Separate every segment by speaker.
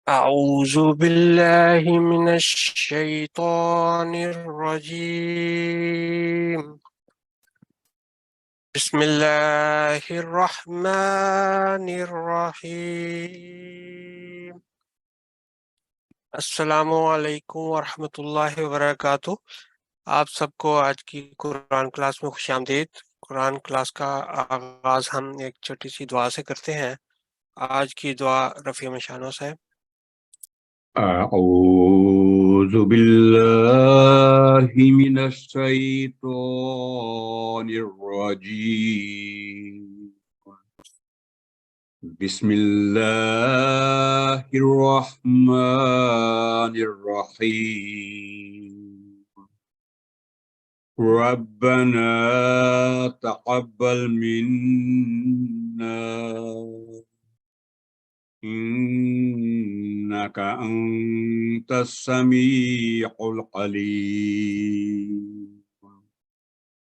Speaker 1: أعوذ بالله من الشيطان الرجيم. بسم الله الرحمن الرحيم. السلام علیکم ورحمۃ اللہ وبرکاتہ. آپ سب کو آج کی قرآن کلاس میں خوش آمدید. قرآن کلاس کا آغاز ہم ایک چھوٹی سی دعا سے کرتے ہیں. آج کی دعا رفیع مشانو صاحب.
Speaker 2: أعوذ بالله من الشيطان الرجيم. بسم الله الرحمن الرحيم. ربنا تقبل منا إنك أنت السميع العليم.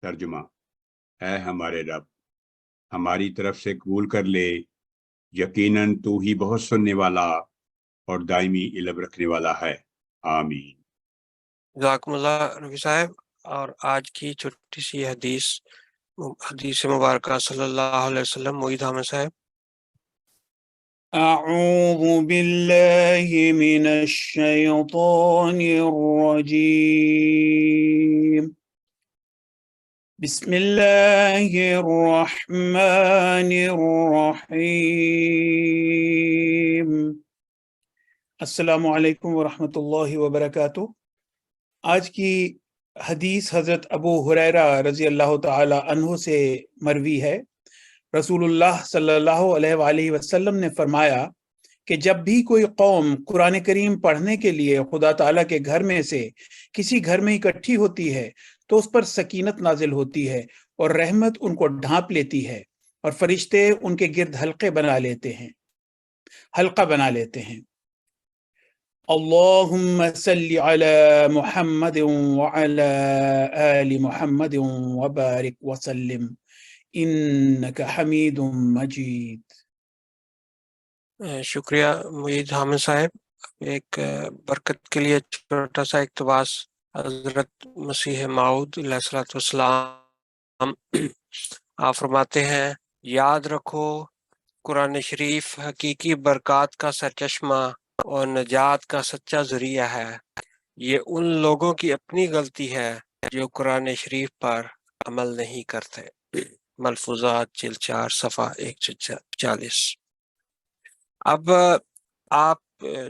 Speaker 2: ترجمہ: اے ہمارے رب، ہماری طرف سے قبول کر لے، یقیناً تو ہی بہت سننے والا اور دائمی علم رکھنے والا ہے. آمین.
Speaker 1: جزاکم اللہ رفیع صاحب. اور آج کی چھوٹی سی حدیث مبارکہ صلی اللہ علیہ وسلم معید حامد صاحب.
Speaker 3: أعوذ بالله من الشيطان الرجيم. بسم الله الرحمن الرحيم. السلام علیکم ورحمۃ اللہ وبرکاتہ. آج کی حدیث حضرت ابو ہریرہ رضی اللہ تعالی عنہ سے مروی ہے. رسول اللہ صلی اللہ علیہ وآلہ وسلم نے فرمایا کہ جب بھی کوئی قوم قرآن کریم پڑھنے کے لیے خدا تعالیٰ کے گھر میں سے کسی گھر میں اکٹھی ہوتی ہے تو اس پر سکینت نازل ہوتی ہے اور رحمت ان کو ڈھانپ لیتی ہے اور فرشتے ان کے گرد حلقہ بنا لیتے ہیں. اللہم صلی علی محمد وعلی آل محمد وبارک وسلم انک حمید مجید.
Speaker 1: شکریہ معید حامد صاحب. ایک برکت کے لیے چھوٹا سا اقتباس. حضرت مسیح موعود علیہ الصلوۃ والسلام آپ فرماتے ہیں، یاد رکھو قرآن شریف حقیقی برکات کا سرچشمہ اور نجات کا سچا ذریعہ ہے. یہ ان لوگوں کی اپنی غلطی ہے جو قرآن شریف پر عمل نہیں کرتے. ملفوظات جلد 4 صفحہ 140. اب آپ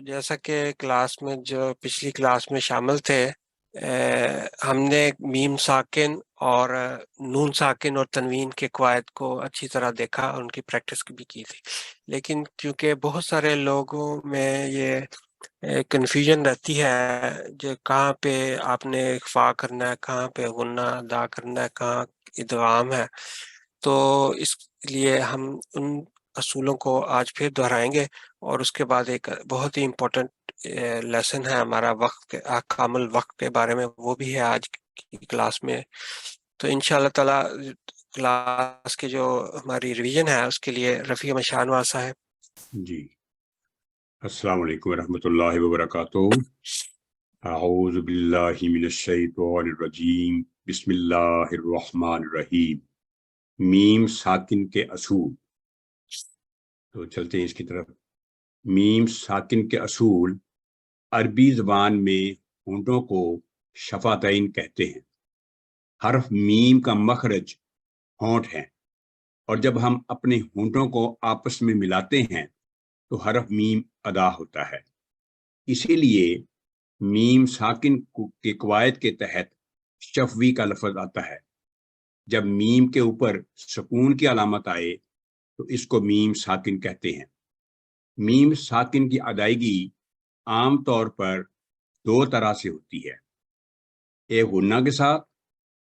Speaker 1: جیسا کہ کلاس میں جو پچھلی کلاس میں شامل تھے، ہم نے میم ساکن اور نون ساکن اور تنوین کے قواعد کو اچھی طرح دیکھا اور ان کی پریکٹس بھی کی تھی. لیکن کیونکہ بہت سارے لوگوں میں یہ کنفیوژن رہتی ہے جو کہاں پہ آپ نے اخفا کرنا ہے، کہاں پہ غنہ ادا کرنا ہے، کہاں ادغام ہے، تو اس لیے ہم ان اصولوں کو آج پھر دہرائیں گے. اور اس کے بعد ایک بہت ہی امپورٹنٹ لیسن ہے ہمارا وقت کے احکام الوقت کے بارے میں، وہ بھی ہے آج کی کلاس میں. تو انشاءاللہ تعالی کلاس کی جو ہماری ریویژن ہے اس کے لیے رفیع مشانوار صاحب.
Speaker 2: جی، السلام علیکم ورحمۃ اللہ وبرکاتہ. اعوذ باللہ من الشیطان الرجیم. بسم اللہ الرحمن الرحیم. میم ساکن کے اصول. تو چلتے ہیں اس کی طرف. میم ساکن کے اصول عربی زبان میں ہونٹوں کو شفتین کہتے ہیں. حرف میم کا مخرج ہونٹ ہے، اور جب ہم اپنے ہونٹوں کو آپس میں ملاتے ہیں تو حرف میم ادا ہوتا ہے. اسی لیے میم ساکن کے قواعد کے تحت شفوی کا لفظ آتا ہے. جب میم کے اوپر سکون کی علامت آئے تو اس کو میم ساکن کہتے ہیں. میم ساکن کی ادائیگی عام طور پر 2 طرح سے ہوتی ہے، ایک غنہ کے ساتھ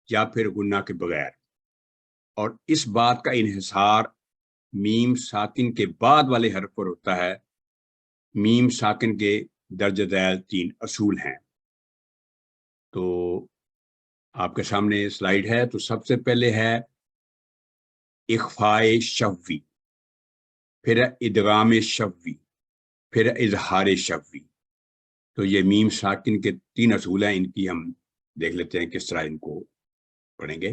Speaker 2: یا پھر غنہ کے بغیر. اور اس بات کا انحصار میم ساکن کے بعد والے حرف پر ہوتا ہے. میم ساکن کے درجہ ذیل 3 اصول ہیں. تو آپ کے سامنے سلائیڈ ہے. تو سب سے پہلے ہے اخفاء شفوی، پھر ہے ادغام شفوی، پھر اظہار شفوی. تو یہ میم ساکن کے 3 اصول ہیں، ان کی ہم دیکھ لیتے ہیں کس طرح ان کو پڑھیں گے.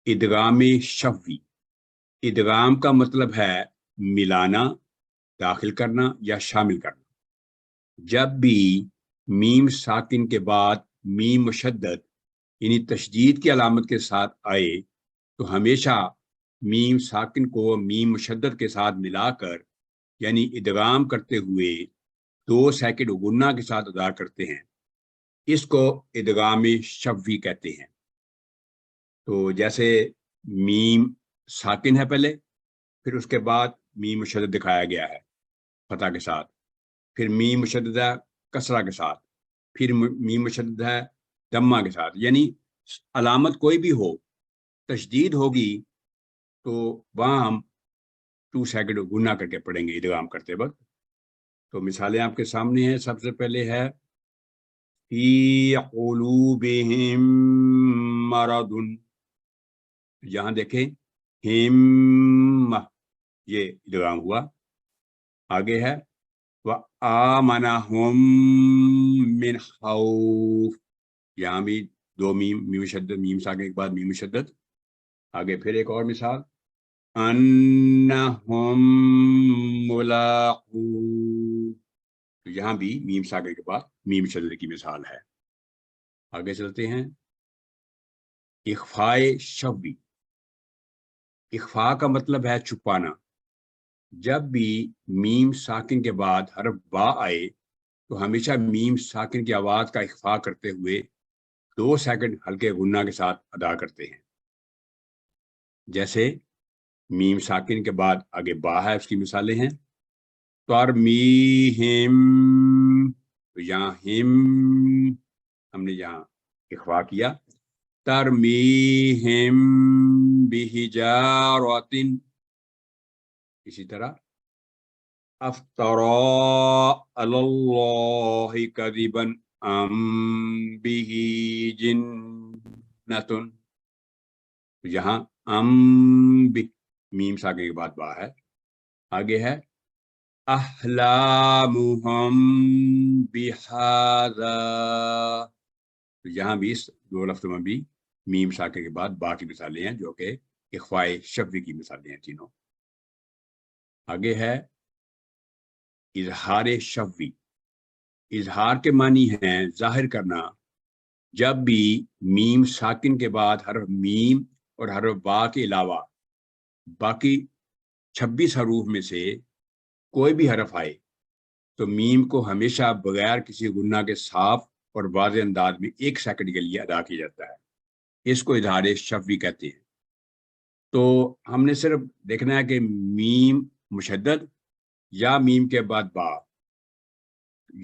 Speaker 2: ادغام شفوی. ادغام کا مطلب ہے ملانا، داخل کرنا یا شامل کرنا. جب بھی میم ساکن کے بعد میم مشدد یعنی تشدید کی علامت کے ساتھ آئے تو ہمیشہ میم ساکن کو میم مشدد کے ساتھ ملا کر یعنی ادغام کرتے ہوئے 2 سیکنڈ غنہ کے ساتھ ادا کرتے ہیں. اس کو ادغام شفوی کہتے ہیں. تو جیسے میم ساکن ہے پہلے، پھر اس کے بعد میم مشدد دکھایا گیا ہے فتح کے ساتھ، پھر میم مشدد ہے کسرہ کے ساتھ، پھر میم مشدد ہے دمہ کے ساتھ. یعنی علامت کوئی بھی ہو، تشدید ہوگی تو وہاں ہم 2 سیکنڈ غنہ کر کے پڑھیں گے ادغام کرتے وقت. تو مثالیں آپ کے سامنے ہیں. سب سے پہلے ہے فی قلوبہم مرض. یہاں دیکھیں ہم، یہ ادغام ہوا. آگے ہے وآمنہم من خوف. یہاں بھی 2 میم مشدد، میم ساکن کے بعد میم مشدد. آگے پھر ایک اور مثال انہم ملاقو. تو یہاں بھی میم ساکن کے بعد میم مشدد کی مثال ہے. آگے چلتے ہیں. اخفاء شفوی. اخفاء کا مطلب ہے چھپانا. جب بھی میم ساکن کے بعد حرف با آئے تو ہمیشہ میم ساکن کی آواز کا اخفاء کرتے ہوئے 2 سیکنڈ ہلکے غنہ کے ساتھ ادا کرتے ہیں. جیسے میم ساکن کے بعد آگے با ہے، اس کی مثالیں ہیں ترمیہم. تو یہاں ہم نے یہاں اخفاء کیا. ترمیہم بحجارۃ. اسی طرح افترا علی اللہ کذبا ام بہ جنۃ. یہاں میم ساکن کے بعد با ہے. آگے ہے احلامہم بہذا. تو یہاں بھی اس 2 لفظوں میں بھی میم ساکن کے بعد با کی مثالیں ہیں جو کہ اخفاء شفوی کی مثالیں ہیں تینوں. آگے ہے اظہار شفوی. اظہار کے معنی ہیں ظاہر کرنا. جب بھی میم ساکن کے بعد حرف میم اور حرف با کے علاوہ باقی 26 حروف میں سے کوئی بھی حرف آئے تو میم کو ہمیشہ بغیر کسی غنہ کے صاف اور واضح انداز میں 1 سیکنڈ کے لیے ادا کیا جاتا ہے. اس کو اظہار شفوی کہتے ہیں. تو ہم نے صرف دیکھنا ہے کہ میم مشدد یا میم کے بعد با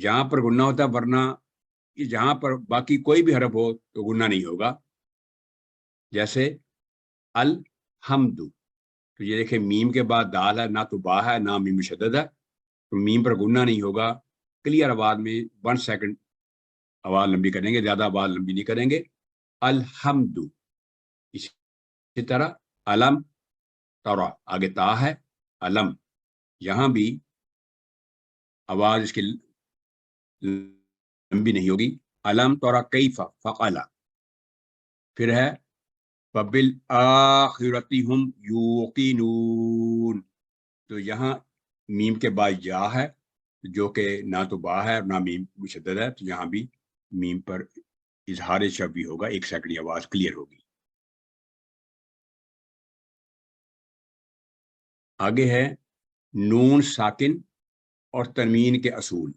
Speaker 2: یہاں پر غنہ ہوتا ہے، ورنہ جہاں پر باقی کوئی بھی حرف ہو تو غنہ نہیں ہوگا. جیسے الحمد. تو یہ دیکھیں میم کے بعد دال ہے، نہ تو با ہے نہ میم مشدد ہے، تو میم پر غنہ نہیں ہوگا. کلیئر آواز میں 1 سیکنڈ آواز لمبی کریں گے، زیادہ آواز لمبی نہیں کریں گے. الحمد. اسی طرح علم ترا، آگے تا ہے علم، یہاں بھی آواز اس کی لمبی نہیں ہوگی. علم ترا کیف فعل. پھر ہے وبالآخرۃ ھم یوقنون. تو یہاں میم کے بعد یا ہے جو کہ نہ تو با ہے اور نہ میم مشدد ہے، تو یہاں بھی میم پر اظہار شفوی ہوگا، 1 سیکنڈ کی آواز کلیئر ہوگی. آگے ہے نون ساکن اور تنوین کے اصول.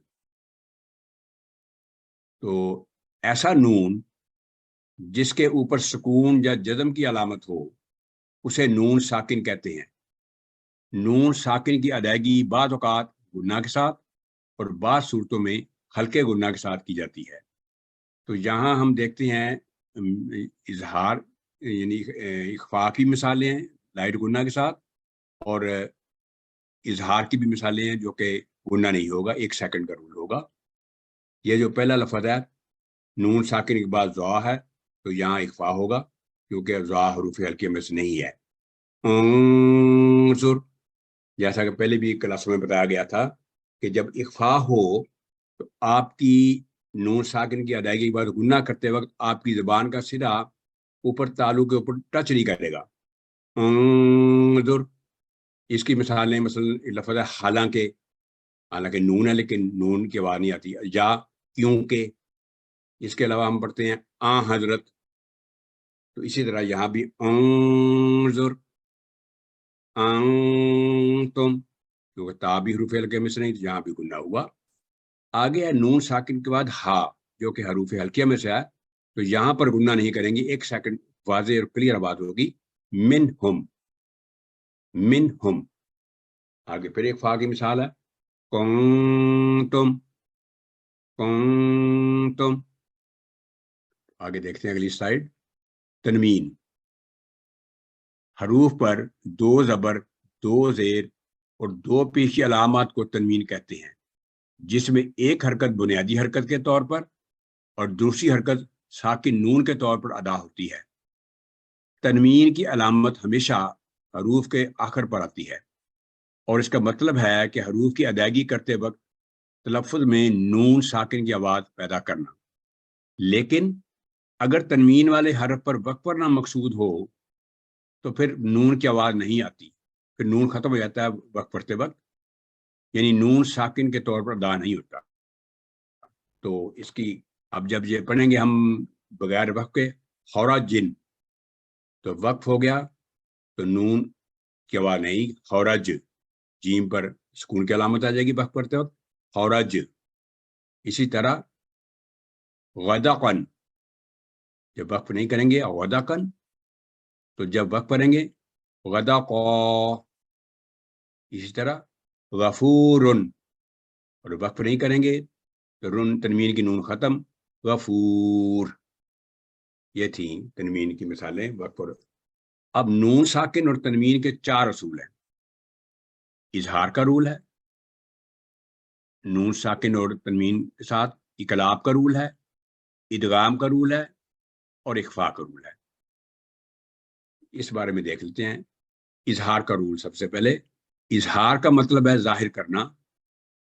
Speaker 2: تو ایسا نون جس کے اوپر سکون یا جزم کی علامت ہو اسے نون ساکن کہتے ہیں. نون ساکن کی ادائیگی بعض اوقات غنہ کے ساتھ اور بعض صورتوں میں ہلکے غنہ کے ساتھ کی جاتی ہے. تو یہاں ہم دیکھتے ہیں اظہار یعنی اخفاء کی مثالیں ہیں لائٹ غنہ کے ساتھ، اور اظہار کی بھی مثالیں ہیں جو کہ غنہ نہیں ہوگا، 1 سیکنڈ کا رول ہوگا. یہ جو پہلا لفظ ہے نون ساکن کے بعد ضا ہے تو یہاں اخفاء ہوگا کیونکہ ضا حروف ہلکے میں سے نہیں ہے. انظر، جیسا کہ پہلے بھی کلاس میں بتایا گیا تھا کہ جب اخفا ہو تو آپ کی نون ساکن کی ادائیگی کے بعد گناہ کرتے وقت آپ کی زبان کا سرا اوپر تالو کے اوپر ٹچ نہیں کرے گا. انظر، اس کی مثالیں مثلا لفظ ہے حالانکہ نون ہے لیکن نون کی آواز نہیں آتی، یا کیونکہ. اس کے علاوہ ہم پڑھتے ہیں حضرت، تو اسی طرح یہاں بھی انظر انتم، کیونکہ تا بھی حروف ہلکے میں سے نہیں، یہاں بھی گناہ ہوا. آگے ہے نون ساکن کے بعد ہا، جو کہ حروف ہلکیہ میں سے ہے، تو یہاں پر گناہ نہیں کریں گے. ایک سیکنڈ واضح اور کلیئر بات ہوگی. من ہم. آگے پھر ایک فا کی مثال ہے کنتم. آگے دیکھتے ہیں اگلی سلائیڈ. تنوین، حروف پر 2 زبر، 2 زیر اور 2 پیش کی علامات کو تنوین کہتے ہیں، جس میں ایک حرکت بنیادی حرکت کے طور پر اور دوسری حرکت ساکن نون کے طور پر ادا ہوتی ہے. تنوین کی علامت ہمیشہ حروف کے آخر پر آتی ہے، اور اس کا مطلب ہے کہ حروف کی ادائیگی کرتے وقت تلفظ میں نون ساکن کی آواز پیدا کرنا. لیکن اگر تنوین والے حرف پر وقف پڑھنا مقصود ہو تو پھر نون کی آواز نہیں آتی، پھر نون ختم ہو جاتا ہے وقف پڑھتے وقت، یعنی نون ساکن کے طور پر ادا نہیں ہوتا. تو اس کی اب جب یہ پڑھیں گے ہم بغیر وقف کے خورا جن، تو وقف ہو گیا تو نون کی آواز نہیں، خورج، جیم پر سکون کی علامت آ جائے گی وقف پڑھتے وقت، خورج. اسی طرح غدقن، جب وقف نہیں کریں گے غدقن، تو جب وقف پڑھیں گے غدقا. اسی طرح غفورن، اور وقف نہیں کریں گے تو رن تنوین کی نون ختم، غفور. یہ تھیں تنوین کی مثالیں وقف پر. اب نون ساکن اور تنوین کے 4 اصول ہیں. اظہار کا رول ہے، نون ساکن اور تنوین کے ساتھ اقلاب کا رول ہے، ادغام کا رول ہے، اور اخفاء کا رول ہے. اس بارے میں دیکھ لیتے ہیں. اظہار کا رول سب سے پہلے. اظہار کا مطلب ہے ظاہر کرنا.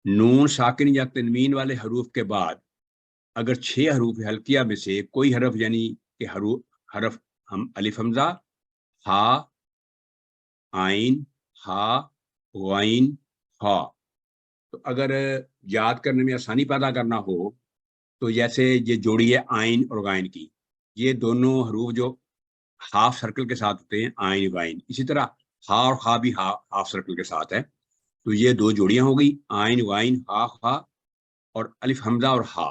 Speaker 2: نون ساکن یا تنوین والے حروف کے بعد اگر 6 حروف ہلکیہ میں سے کوئی حرف، یعنی کہ حرف ہم الف حمزہ، ہا، عین، ہا، غین، ہا، تو اگر یاد کرنے میں آسانی پیدا کرنا ہو تو جیسے یہ جوڑی ہے عین اور غین کی، یہ دونوں حروف جو ہاف سرکل کے ساتھ ہوتے ہیں، عین غین، اسی طرح ہا اور خا بھی ہاف سرکل کے ساتھ ہے، تو یہ 2 جوڑیاں ہو گئی، عین غین ہا خا، اور الف حمزہ اور ہا،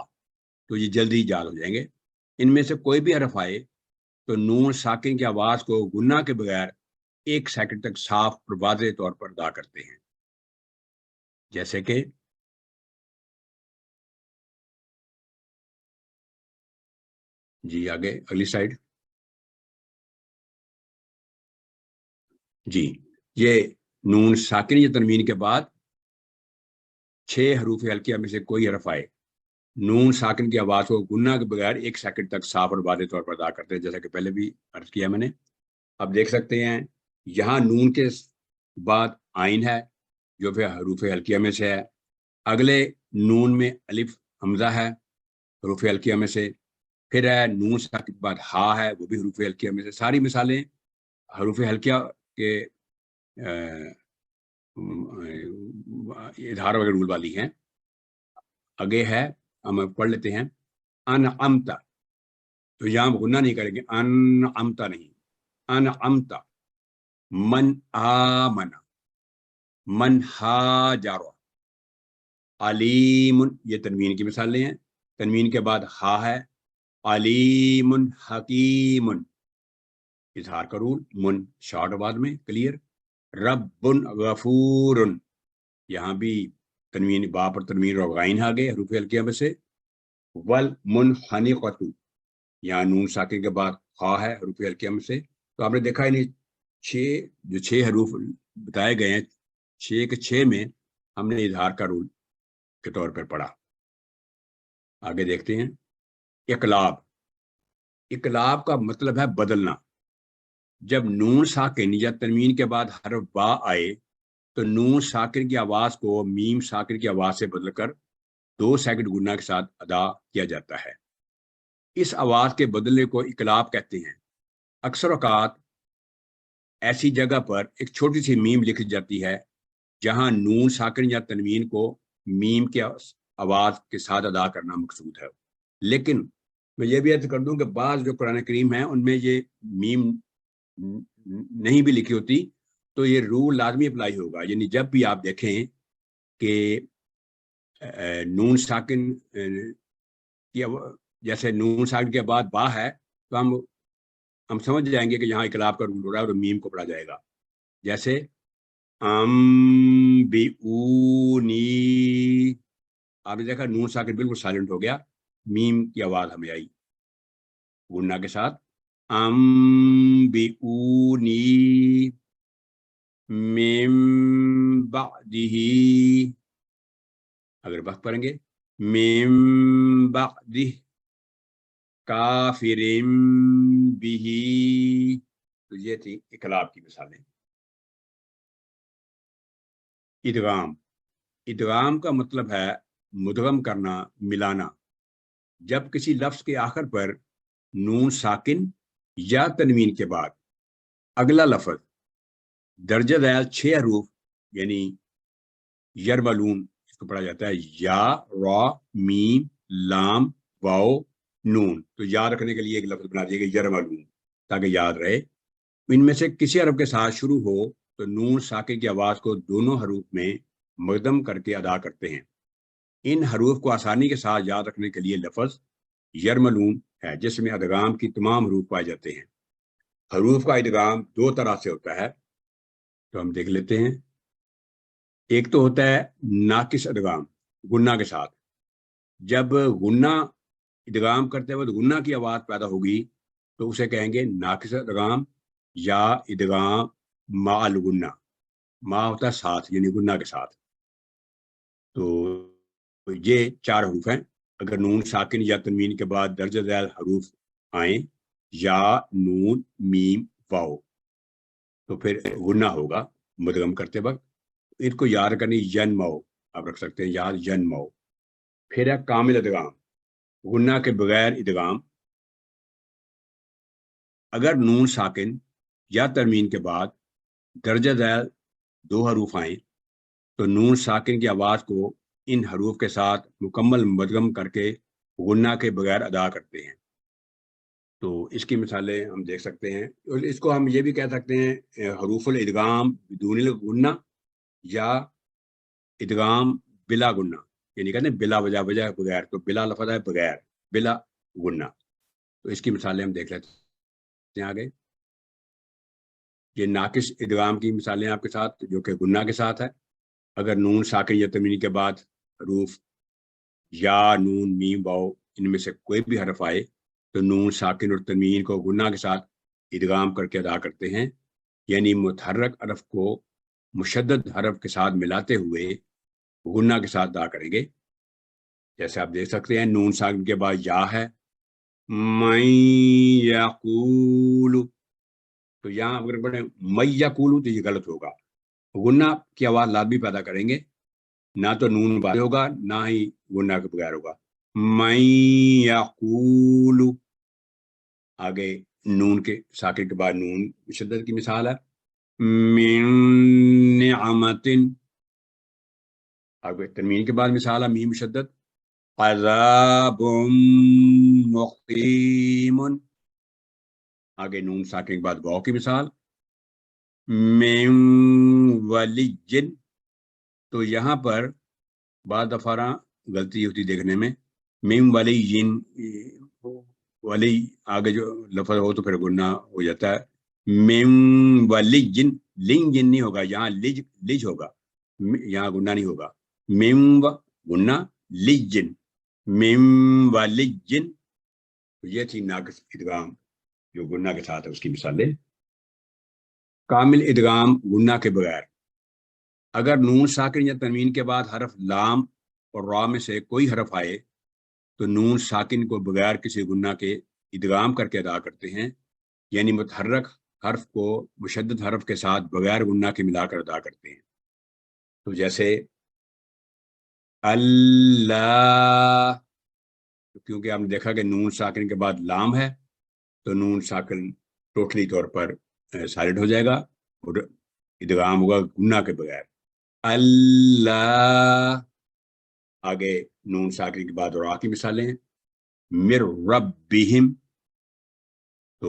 Speaker 2: تو یہ جلدی یاد ہو جائیں گے. ان میں سے کوئی بھی حرف آئے تو نون ساکن کی آواز کو گناہ کے بغیر 1 سیکنڈ تک صاف اور واضح طور پر ادا کرتے ہیں. جیسے کہ جی آگے اگلی سلائیڈ. جی یہ نون ساکن یا تنوین کے بعد 6 حروف ہلکیہ میں سے کوئی حرف آئے، نون ساکن کی آواز کو گناہ کے بغیر 1 سیکنڈ تک صاف اور واضح طور پر ادا کرتے ہیں، جیسا کہ پہلے بھی عرض کیا میں نے. اب دیکھ سکتے ہیں یہاں نون کے بعد عین ہے جو پھر حروف ہلکیہ میں سے ہے، اگلے نون میں الف حمزہ ہے حروف ہلکیہ میں سے، پھر ہے نون ساکن کے بعد ہا ہے، وہ بھی حروف ہلکیہ میں سے. ساری مثالیں حروف ہلکیہ کے اظہار وغیرہ رول والی ہیں. آگے ہے ہم پڑھ لیتے ہیں انعمتا، تو یہاں غنہ نہیں کریں گے، انعمتا نہیں، انعمتا. من آمن، من ہاجر، علیم، یہ تنوین کی مثالیں ہیں. تنوین کے بعد ہا ہے، علیم حکیم، اظہار کا رول، من شارٹ آواز میں کلیئر. رب غفور، یہاں بھی تنوین با پر تنوین اور غین آ گئے حروف ہلکیہ میں سے. والمنخنقۃ، یہاں نون ساکن کے بعد خا ہے حروف ہلکیہ میں سے. تو آپ نے دیکھا انہیں 6 حروف بتائے گئے ہیں، 6 کے 6 میں ہم نے اظہار کا رول کے طور پر پڑھا. آگے دیکھتے ہیں اقلاب. اقلاب کا مطلب ہے بدلنا. جب نون ساکن یا تنوین کے بعد حرف با آئے تو نون ساکن کی آواز کو میم ساکن کی آواز سے بدل کر 2 سیکنڈ گنا کے ساتھ ادا کیا جاتا ہے۔ اس آواز کے بدلنے کو اقلاب کہتے ہیں۔ اکثر اوقات ایسی جگہ پر ایک چھوٹی سی میم لکھی جاتی ہے جہاں نون ساکن یا تنوین کو میم کے آواز کے ساتھ ادا کرنا مقصود ہے۔ لیکن میں یہ بھی عرض کر دوں کہ بعض جو قرآن کریم ہیں ان میں یہ میم نہیں بھی لکھی ہوتی، تو یہ رول لازمی اپلائی ہوگا، یعنی جب بھی آپ دیکھیں کہ نون ساکن جیسے نون ساکن کے بعد با ہے تو ہم سمجھ جائیں گے کہ یہاں اقلاب کا رول ہو رہا ہے اور میم کو پڑھا جائے گا۔ جیسے بی آپ نے دیکھا نون ساکن بالکل سائلنٹ ہو گیا، میم کی آواز ہمیں آئی گنا کے ساتھ، بی من بعدہ، اگر وقت پڑھیں گے من بعدہ کافر بہ، تو یہ تھی اقلاب کی مثالیں۔ ادغام کا مطلب ہے مدغم کرنا، ملانا۔ جب کسی لفظ کے آخر پر نون ساکن یا تنوین کے بعد اگلا لفظ درجہ ذیل 6 حروف یعنی یرملون، اس کو پڑھا جاتا ہے یا، را، میم، لام، واو، نون، تو یاد رکھنے کے لیے ایک لفظ بنا دیا گیا یرملون تاکہ یاد رہے۔ ان میں سے کسی حرف کے ساتھ شروع ہو تو نون ساکن کی آواز کو دونوں حروف میں مقدم کر کے ادا کرتے ہیں۔ ان حروف کو آسانی کے ساتھ یاد رکھنے کے لیے لفظ یرملون ہے جس میں ادغام کی تمام حروف پائے جاتے ہیں۔ حروف کا ادغام 2 طرح سے ہوتا ہے، تو ہم دیکھ لیتے ہیں۔ ایک تو ہوتا ہے ناقص ادغام، گنا کے ساتھ۔ جب گنا ادغام کرتے وقت گنا کی آواز پیدا ہوگی تو اسے کہیں گے ناقص ادغام یا ادغام مع الغنہ، ما ہوتا ہے ساتھ یعنی گنا کے ساتھ۔ تو یہ 4 حروف ہیں۔ اگر نون ساکن یا تنوین کے بعد درجہ ذیل حروف آئیں یا، نون، میم، واو، تو پھر غنہ ہوگا مدغم کرتے وقت۔ ان کو یاد کرنی ینمو، آپ رکھ سکتے ہیں یاد ینمو۔ پھر ہے کامل ادغام، غنہ کے بغیر ادغام۔ اگر نون ساکن یا تنوین کے بعد درجہ ذیل 2 حروف آئیں تو نون ساکن کی آواز کو ان حروف کے ساتھ مکمل مدغم کر کے غنہ کے بغیر ادا کرتے ہیں۔ تو اس کی مثالیں ہم دیکھ سکتے ہیں۔ اس کو ہم یہ بھی کہہ سکتے ہیں حروف الادغام بدون الغنہ یا ادغام بلا غنہ، یعنی کہتے ہیں بلا وجہ بغیر، تو بلا لفظ ہے بغیر، بلا غنہ۔ تو اس کی مثالیں ہم دیکھ لیتے ہیں آگے۔ یہ ناقص ادغام کی مثالیں آپ کے ساتھ جو کہ غنہ کے ساتھ ہے۔ اگر نون ساکن یا تنوین کے بعد حروف یا، نون، میم، واو ان میں سے کوئی بھی حرف آئے تو نون ساکن اور تنوین کو غنہ کے ساتھ ادغام کر کے ادا کرتے ہیں، یعنی متحرک حرف کو مشدد حرف کے ساتھ ملاتے ہوئے غنہ کے ساتھ ادا کریں گے۔ جیسے آپ دیکھ سکتے ہیں نون ساکن کے بعد یا ہے، من یقول، تو یہاں اگر پڑھیں من یقول تو یہ غلط ہوگا، غنہ کی آواز لازمی پیدا کریں گے، نہ تو نون بغیر ہوگا نہ ہی غنہ کے بغیر ہوگا۔ من یقول، آگے نون کے ساکن کے بعد نون شدت کی مثال ہے من نعمت، آگے تنوین کے بعد مثال ہے میم شدت عذاب مقیم، آگے نون ساکن کے بعد واو کی مثال من ولی، تو یہاں پر بعض دفعہ غلطی ہوتی دیکھنے میں، من ولی، ولی آگے جو لفظ ہو تو پھر گناہ ہو جاتا ہے، من ولی، لنگ جن نہیں ہوگا، یہاں لج ہوگا، یہاں گناہ نہیں ہوگا، من گناہ لجن، من ولی، یہ تھی ناقص ادغام جو گناہ کے ساتھ ہے اس کی مثالیں۔ کامل ادغام گناہ کے بغیر، اگر نون ساکن یا تنوین کے بعد حرف لام اور را میں سے کوئی حرف آئے تو نون ساکن کو بغیر کسی گناہ کے ادغام کر کے ادا کرتے ہیں، یعنی متحرک حرف کو مشدد حرف کے ساتھ بغیر گناہ کے ملا کر ادا کرتے ہیں۔ تو جیسے اللہ، کیونکہ آپ نے دیکھا کہ نون ساکن کے بعد لام ہے تو نون ساکن ٹوٹلی طور پر سائلنٹ ہو جائے گا اور ادغام ہوگا گناہ کے بغیر. اللہ، آگے نون ساکن کے بعد را کی مثالیں ہیں. مر ربہم، تو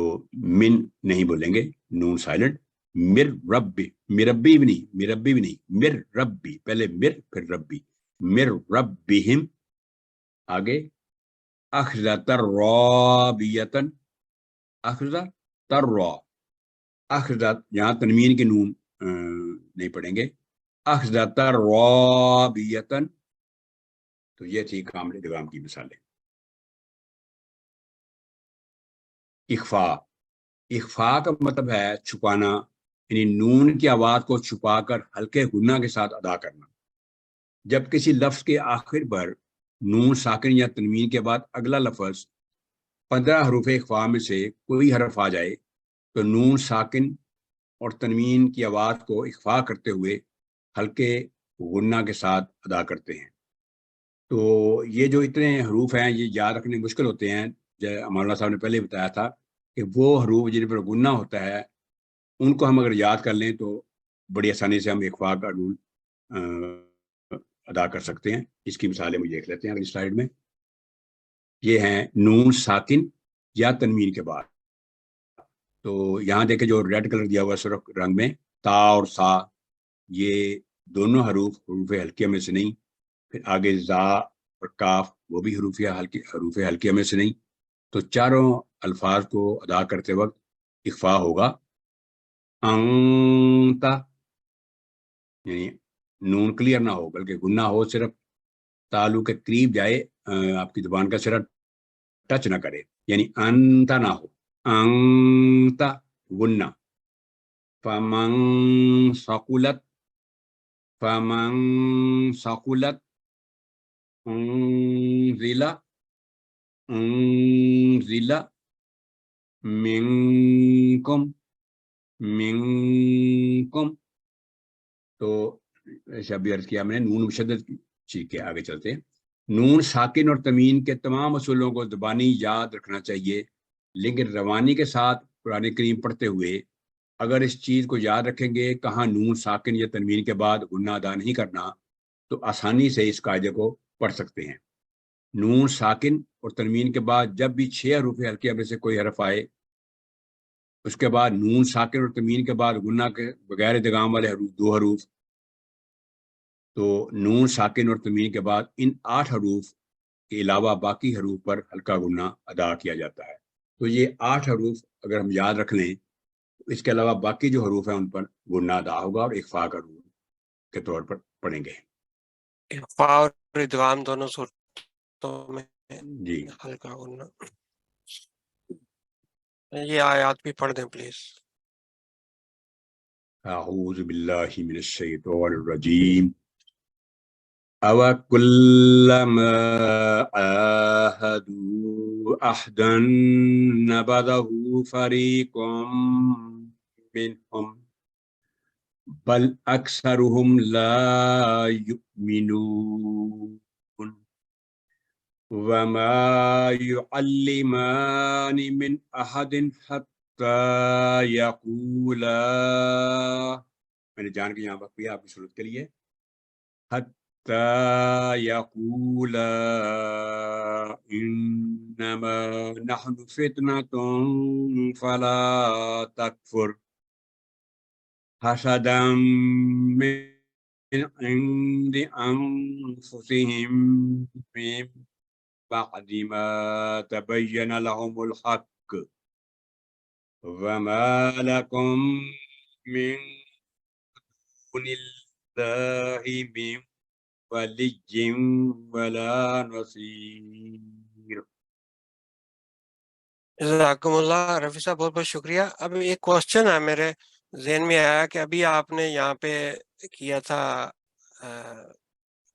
Speaker 2: من نہیں بولیں گے، نون سائلنٹ. مر ربی، مربی بھی نہیں، مربی بھی نہیں، مر ربی، پہلے مر پھر ربی. مر ربہم. آگے اخذ ترابیتن، اخذ ترا، اخذ، یہاں تنوین کے نون نہیں پڑھیں گے. اخذ ترابیتن، تو یہ تھی کامل ادغام کی مثالیں. اخفا، اخفا کا مطلب ہے چھپانا، یعنی نون کی آواز کو چھپا کر ہلکے غنہ کے ساتھ ادا کرنا. جب کسی لفظ کے آخر پر نون ساکن یا تنوین کے بعد اگلا لفظ 15 حروف اخفا میں سے کوئی حرف آ جائے تو نون ساکن اور تنوین کی آواز کو اخفا کرتے ہوئے ہلکے غنہ کے ساتھ ادا کرتے ہیں. تو یہ جو اتنے حروف ہیں یہ یاد رکھنے مشکل ہوتے ہیں. امان اللہ صاحب نے پہلے بتایا تھا کہ وہ حروف جن پر غنہ ہوتا ہے ان کو ہم اگر یاد کر لیں تو بڑی آسانی سے ہم اخفا کا رول ادا کر سکتے ہیں. اس کی مثالیں مجھے دیکھ لیتے ہیں اگلی سلائیڈ میں. یہ ہیں نون ساکن یا تنوین کے بعد. تو یہاں دیکھیں جو ریڈ کلر دیا ہوا سرخ رنگ میں، تا اور سا، یہ دونوں حروف حلقیہ میں سے نہیں. پھر آگے زا اور کاف، وہ بھی حروف حلقیہ میں سے نہیں. تو چاروں الفاظ کو ادا کرتے وقت اخفا ہوگا. انتا، یعنی نون کلیئر نہ ہو بلکہ غنہ ہو، صرف تالو کے قریب جائے، آپ کی زبان کا صرف ٹچ نہ کرے، یعنی انتا نہ ہو. انتا غنہ. فمن ثقلت، فمن ثقلت، انزل، انزل منکم، منکم. تو شبیہ عرض کیا میں نے نون مشدد ٹھیک ہے. آگے چلتے ہیں. نون ساکن اور تنوین کے تمام اصولوں کو زبانی یاد رکھنا چاہیے، لیکن روانی کے ساتھ قرآن کریم پڑھتے ہوئے اگر اس چیز کو یاد رکھیں گے کہاں نون ساکن یا تنوین کے بعد غنہ ادا نہیں کرنا تو آسانی سے اس قاعدے کو پڑھ سکتے ہیں. نون ساکن اور تنوین کے بعد جب بھی 6 حروف حلقیہ میں سے کوئی حرف آئے، اس کے بعد نون ساکن اور تنوین کے بعد غنہ کے بغیر ادغام والے حروف 2 حروف، تو نون ساکن اور تنوین کے بعد ان 8 حروف کے علاوہ باقی حروف پر ہلکا غنہ ادا کیا جاتا ہے. تو یہ 8 حروف اگر ہم یاد رکھ لیں، اس کے علاوہ باقی جو حروف ہیں ان پر غنہ ادا ہوگا اور اخفا کا رول کے طور پر پڑھیں گے.
Speaker 1: اخفا اور ادغام دونوں صورتوں میں
Speaker 2: جی
Speaker 1: ہلکا غنہ. یہ آیات بھی پڑھ دیں پلیز.
Speaker 2: اعوذ باللہ من الشیطان الرجیم. أَوَكُلَّمَا عَاهَدُوا عَهْدًا نَبَذَهُ فَرِيقٌ مِّنْهُمْ بَلْ أَكْثَرُهُمْ لَا يُؤْمِنُونَ. وَمَا يُعَلِّمَانِ مِنْ أَحَدٍ حَتَّى يَقُولَا، میں نے جان کے یہاں وقت کیا آپ کی صورت کے لیے، يقولا إنما نحن فتنة فلا تكفر حسدا من عند أنفسهم من بعد ما تبين لهم الحق وما لكم من دون الله من وَلِيٍّ وَلَا نَصِيرٍ.
Speaker 1: جزاکم اللہ رفیع صاحب، بہت بہت شکریہ. اب ایک کوشچن ہے میرے ذہن میں آیا کہ ابھی آپ نے یہاں پہ کیا تھا،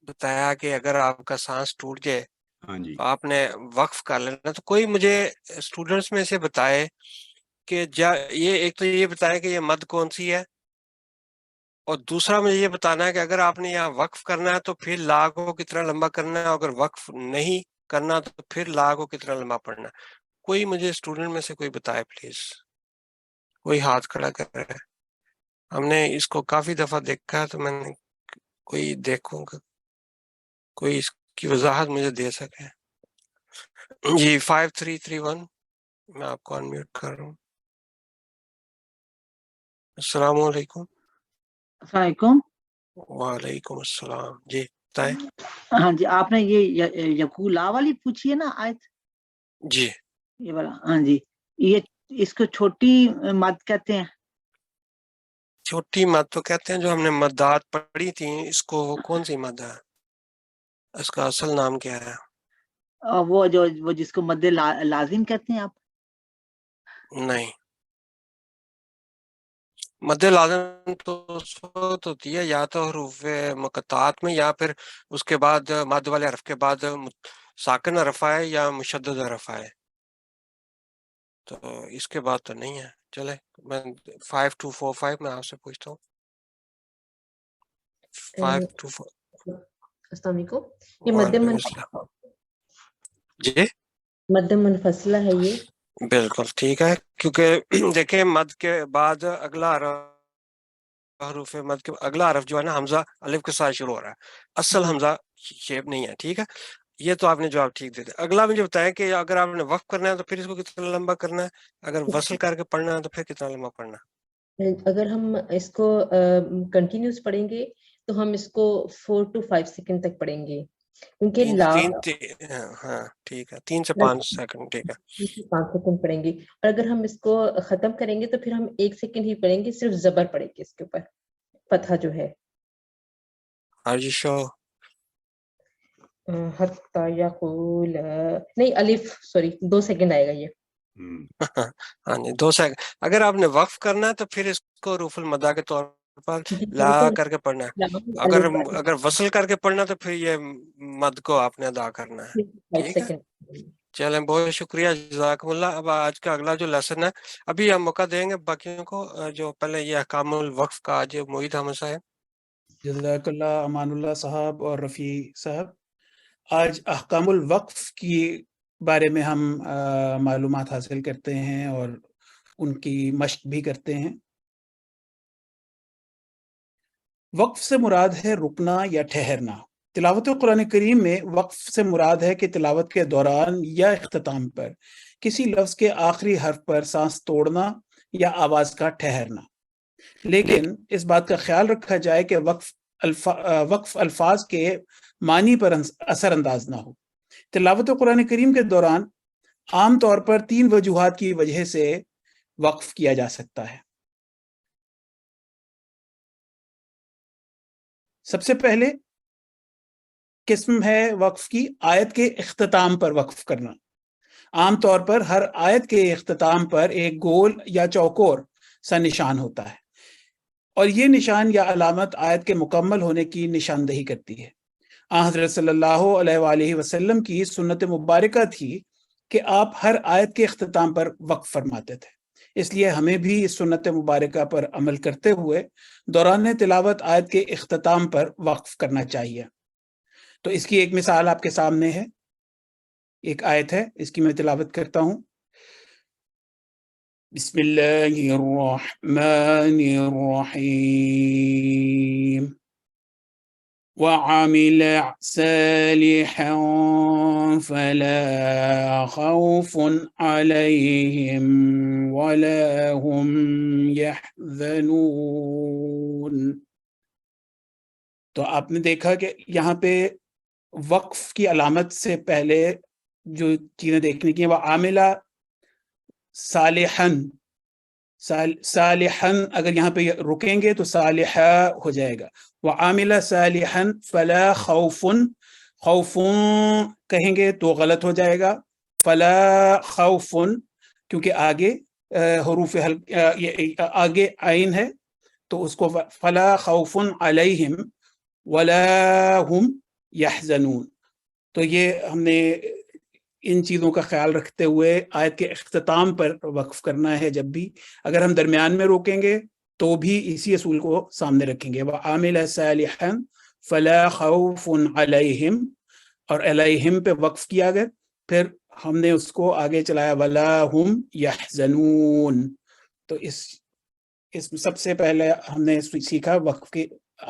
Speaker 1: بتایا کہ اگر آپ کا سانس ٹوٹ جائے
Speaker 2: ہاں جی،
Speaker 1: تو آپ نے وقف کر لینا. تو کوئی مجھے اسٹوڈنٹس میں سے بتائے کہ یہ ایک تو یہ بتائے کہ یہ مد کون سی ہے، اور دوسرا مجھے یہ بتانا ہے کہ اگر آپ نے یہاں وقف کرنا ہے تو پھر لا کو کتنا لمبا کرنا ہے، اگر وقف نہیں کرنا تو پھر لا کو کتنا لمبا پڑھنا ہے. کوئی مجھے اسٹوڈنٹ میں سے کوئی بتائے پلیز. کوئی ہاتھ کھڑا کر رہا ہے؟ ہم نے اس کو کافی دفعہ دیکھا ہے، تو میں نے کوئی دیکھوں گا کوئی اس کی وضاحت مجھے دے سکے. جی 5331 میں آپ کو انمیوٹ کر رہا ہوں. السلام علیکم.
Speaker 4: السلام علیکم.
Speaker 1: وعلیکم السلام. جی بتائیں.
Speaker 4: ہاں جی، آپ نے یہ یقولا والی پوچھی ہے نا آیت،
Speaker 1: جی
Speaker 4: یہ والا. ہاں جی، یہ اس کو چھوٹی مد کہتے ہیں.
Speaker 1: چھوٹی مد تو کہتے ہیں، جو ہم نے مدات پڑھی تھی اس کو، وہ کون سی مد ہے؟ اس کا اصل نام کیا ہے؟
Speaker 4: اور وہ جس کو مد لازم کہتے ہیں آپ.
Speaker 1: نہیں، مد لازم تو اس وقت ہوتی ہے یا تو حروف مقطعات میں، یا پھر اس کے بعد مد والے حرف کے بعد ساکن حرف آئے یا مشدد حرف آئے. تو اس کے بعد تو نہیں ہے. چلے میں 5245 میں آپ سے پوچھتا ہوں. 5245.
Speaker 5: السلام علیکم. یہ
Speaker 1: وعلیکم السلام. جی
Speaker 5: مد منفصلہ ہے یہ.
Speaker 1: بالکل ٹھیک ہے، کیونکہ دیکھیں مد کے بعد اگلا حروف مد کے اگلا حرف جو ہے نا حمزہ الف کے ساتھ شروع ہو رہا ہے، اصل حمزہ شیپ نہیں ہے. ٹھیک ہے، یہ تو آپ نے جواب ٹھیک دے دیا. اگلا مجھے بتائیں کہ اگر آپ نے وقف کرنا ہے تو پھر اس کو کتنا لمبا کرنا ہے، اگر وصل کر کے پڑھنا ہے تو پھر کتنا لمبا پڑھنا ہے؟
Speaker 5: اگر ہم اس کو کنٹینیوس پڑھیں گے تو ہم اس کو 4 to 5 سیکنڈ تک پڑھیں گے، کیونکہ
Speaker 1: ہاں ٹھیک ہے، 3 سے 5 سیکنڈ. ٹھیک ہے
Speaker 5: 5 سیکنڈ پڑھیں گے. اور اگر ہم اس کو ختم کریں گے تو پھر ہم 1 سیکنڈ ہی پڑھیں گے، صرف زبر پڑیں گے اس کے اوپر، فتحہ جو ہے.
Speaker 1: آر یو شور؟
Speaker 5: حتی یقول نہیں، الف سوری 2 سیکنڈ آئے گا یہ.
Speaker 1: ہاں جی 2 سیکنڈ. اگر آپ نے وقف کرنا ہے تو پھر اس کو حروف المدا کے طور پر لا کر کے پڑھنا ہے. اگر وصل کر کے پڑھنا تو پھر یہ مد کو آپ نے ادا کرنا ہے.
Speaker 5: 5
Speaker 1: ٹھیک ہے،
Speaker 5: سیکنڈ.
Speaker 1: چلیں بہت شکریہ، جزاکم اللہ. اب آج کا اگلا جو لیسن ہے، ابھی ہم موقع دیں گے باقیوں کو. جو پہلے یہ احکام الوقف کا آج معید احمد صاحب.
Speaker 3: جزاک اللہ امان اللہ صاحب اور رفیع صاحب. آج احکام الوقف کی بارے میں ہم معلومات حاصل کرتے ہیں اور ان کی مشق بھی کرتے ہیں. وقف سے مراد ہے رکنا یا ٹھہرنا. تلاوت قرآن کریم میں وقف سے مراد ہے کہ تلاوت کے دوران یا اختتام پر کسی لفظ کے آخری حرف پر سانس توڑنا یا آواز کا ٹھہرنا. لیکن اس بات کا خیال رکھا جائے کہ وقف الفاظ کے معنی پر اثر انداز نہ ہو. تلاوت قرآن کریم کے دوران عام طور پر 3 وجوہات کی وجہ سے وقف کیا جا سکتا ہے. سب سے پہلے قسم ہے وقف کی آیت کے اختتام پر وقف کرنا. عام طور پر ہر آیت کے اختتام پر ایک گول یا چوکور سا نشان ہوتا ہے، اور یہ نشان یا علامت آیت کے مکمل ہونے کی نشاندہی کرتی ہے. حضرت صلی اللہ علیہ وآلہ وسلم کی سنت مبارکہ تھی کہ آپ ہر آیت کے اختتام پر وقف فرماتے تھے. اس لیے ہمیں بھی اس سنت مبارکہ پر عمل کرتے ہوئے دوران تلاوت آیت کے اختتام پر وقف کرنا چاہیے. تو اس کی ایک مثال آپ کے سامنے ہے. ایک آیت ہے، اس کی میں تلاوت کرتا ہوں. بسم اللہ الرحمن الرحیم وَعَمِلَ صَالِحًا فَلَا خَوْفٌ عَلَيْهِمْ وَلَا هُمْ يَحْزَنُونَ. تو آپ نے دیکھا کہ یہاں پہ وقف کی علامت سے پہلے جو چیزیں دیکھنے کی ہیں، وہ عاملہ صالحاً. صالحاً اگر یہاں پہ رکیں گے تو صالحہ ہو جائے گا. وعاملہ صالحاً فلا خوف، خوف کہیں گے تو غلط ہو جائے گا. فلا خوف کیونکہ آگے حروف آگے عین ہے تو اس کو فلا خوف علیہم ولا هم يحزنون. تو یہ ہم نے ان چیزوں کا خیال رکھتے ہوئے آیت کے اختتام پر وقف کرنا ہے. جب بھی اگر ہم درمیان میں روکیں گے تو بھی اسی اصول کو سامنے رکھیں گے. وَعَامِلَ صَالِحًا فَلَا خَوْفٌ عَلَيْهِمْ، اور علیہم پہ وقف کیا گیا، پھر ہم نے اس کو آگے چلایا وَلَا هُمْ يَحْزَنُونَ. تو اس سب سے پہلے ہم نے سیکھا وقف کی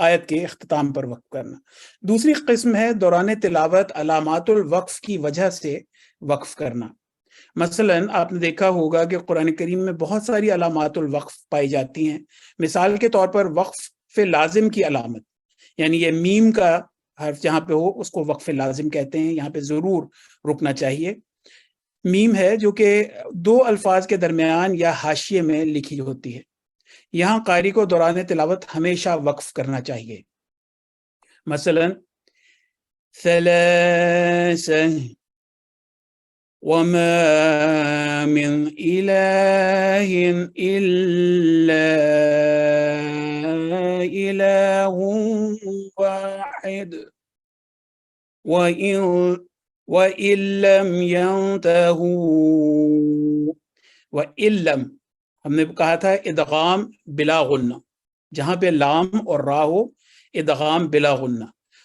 Speaker 3: آیت کے اختتام پر وقف کرنا. دوسری قسم ہے دوران تلاوت علامات الوقف کی وجہ سے وقف کرنا. مثلا آپ نے دیکھا ہوگا کہ قرآن کریم میں بہت ساری علامات الوقف پائی جاتی ہیں. مثال کے طور پر وقف لازم کی علامت، یعنی یہ میم کا حرف جہاں پہ ہو اس کو وقف لازم کہتے ہیں، یہاں پہ ضرور رکنا چاہیے. میم ہے جو کہ دو الفاظ کے درمیان یا حاشیے میں لکھی ہوتی ہے. یہاں قاری کو دوران تلاوت ہمیشہ وقف کرنا چاہیے. مثلا ثلاثہ وَمَا مِنْ إِلَٰهٍ إِلَّا إِلَٰهٌ وَاحِدٌ وَإِن لَّمْ يَنْتَهُوا. وَإِن لَّم ہم نے کہا تھا ادغام بلا غنہ، جہاں پہ لام اور را ہو ادغام بلا غنہ.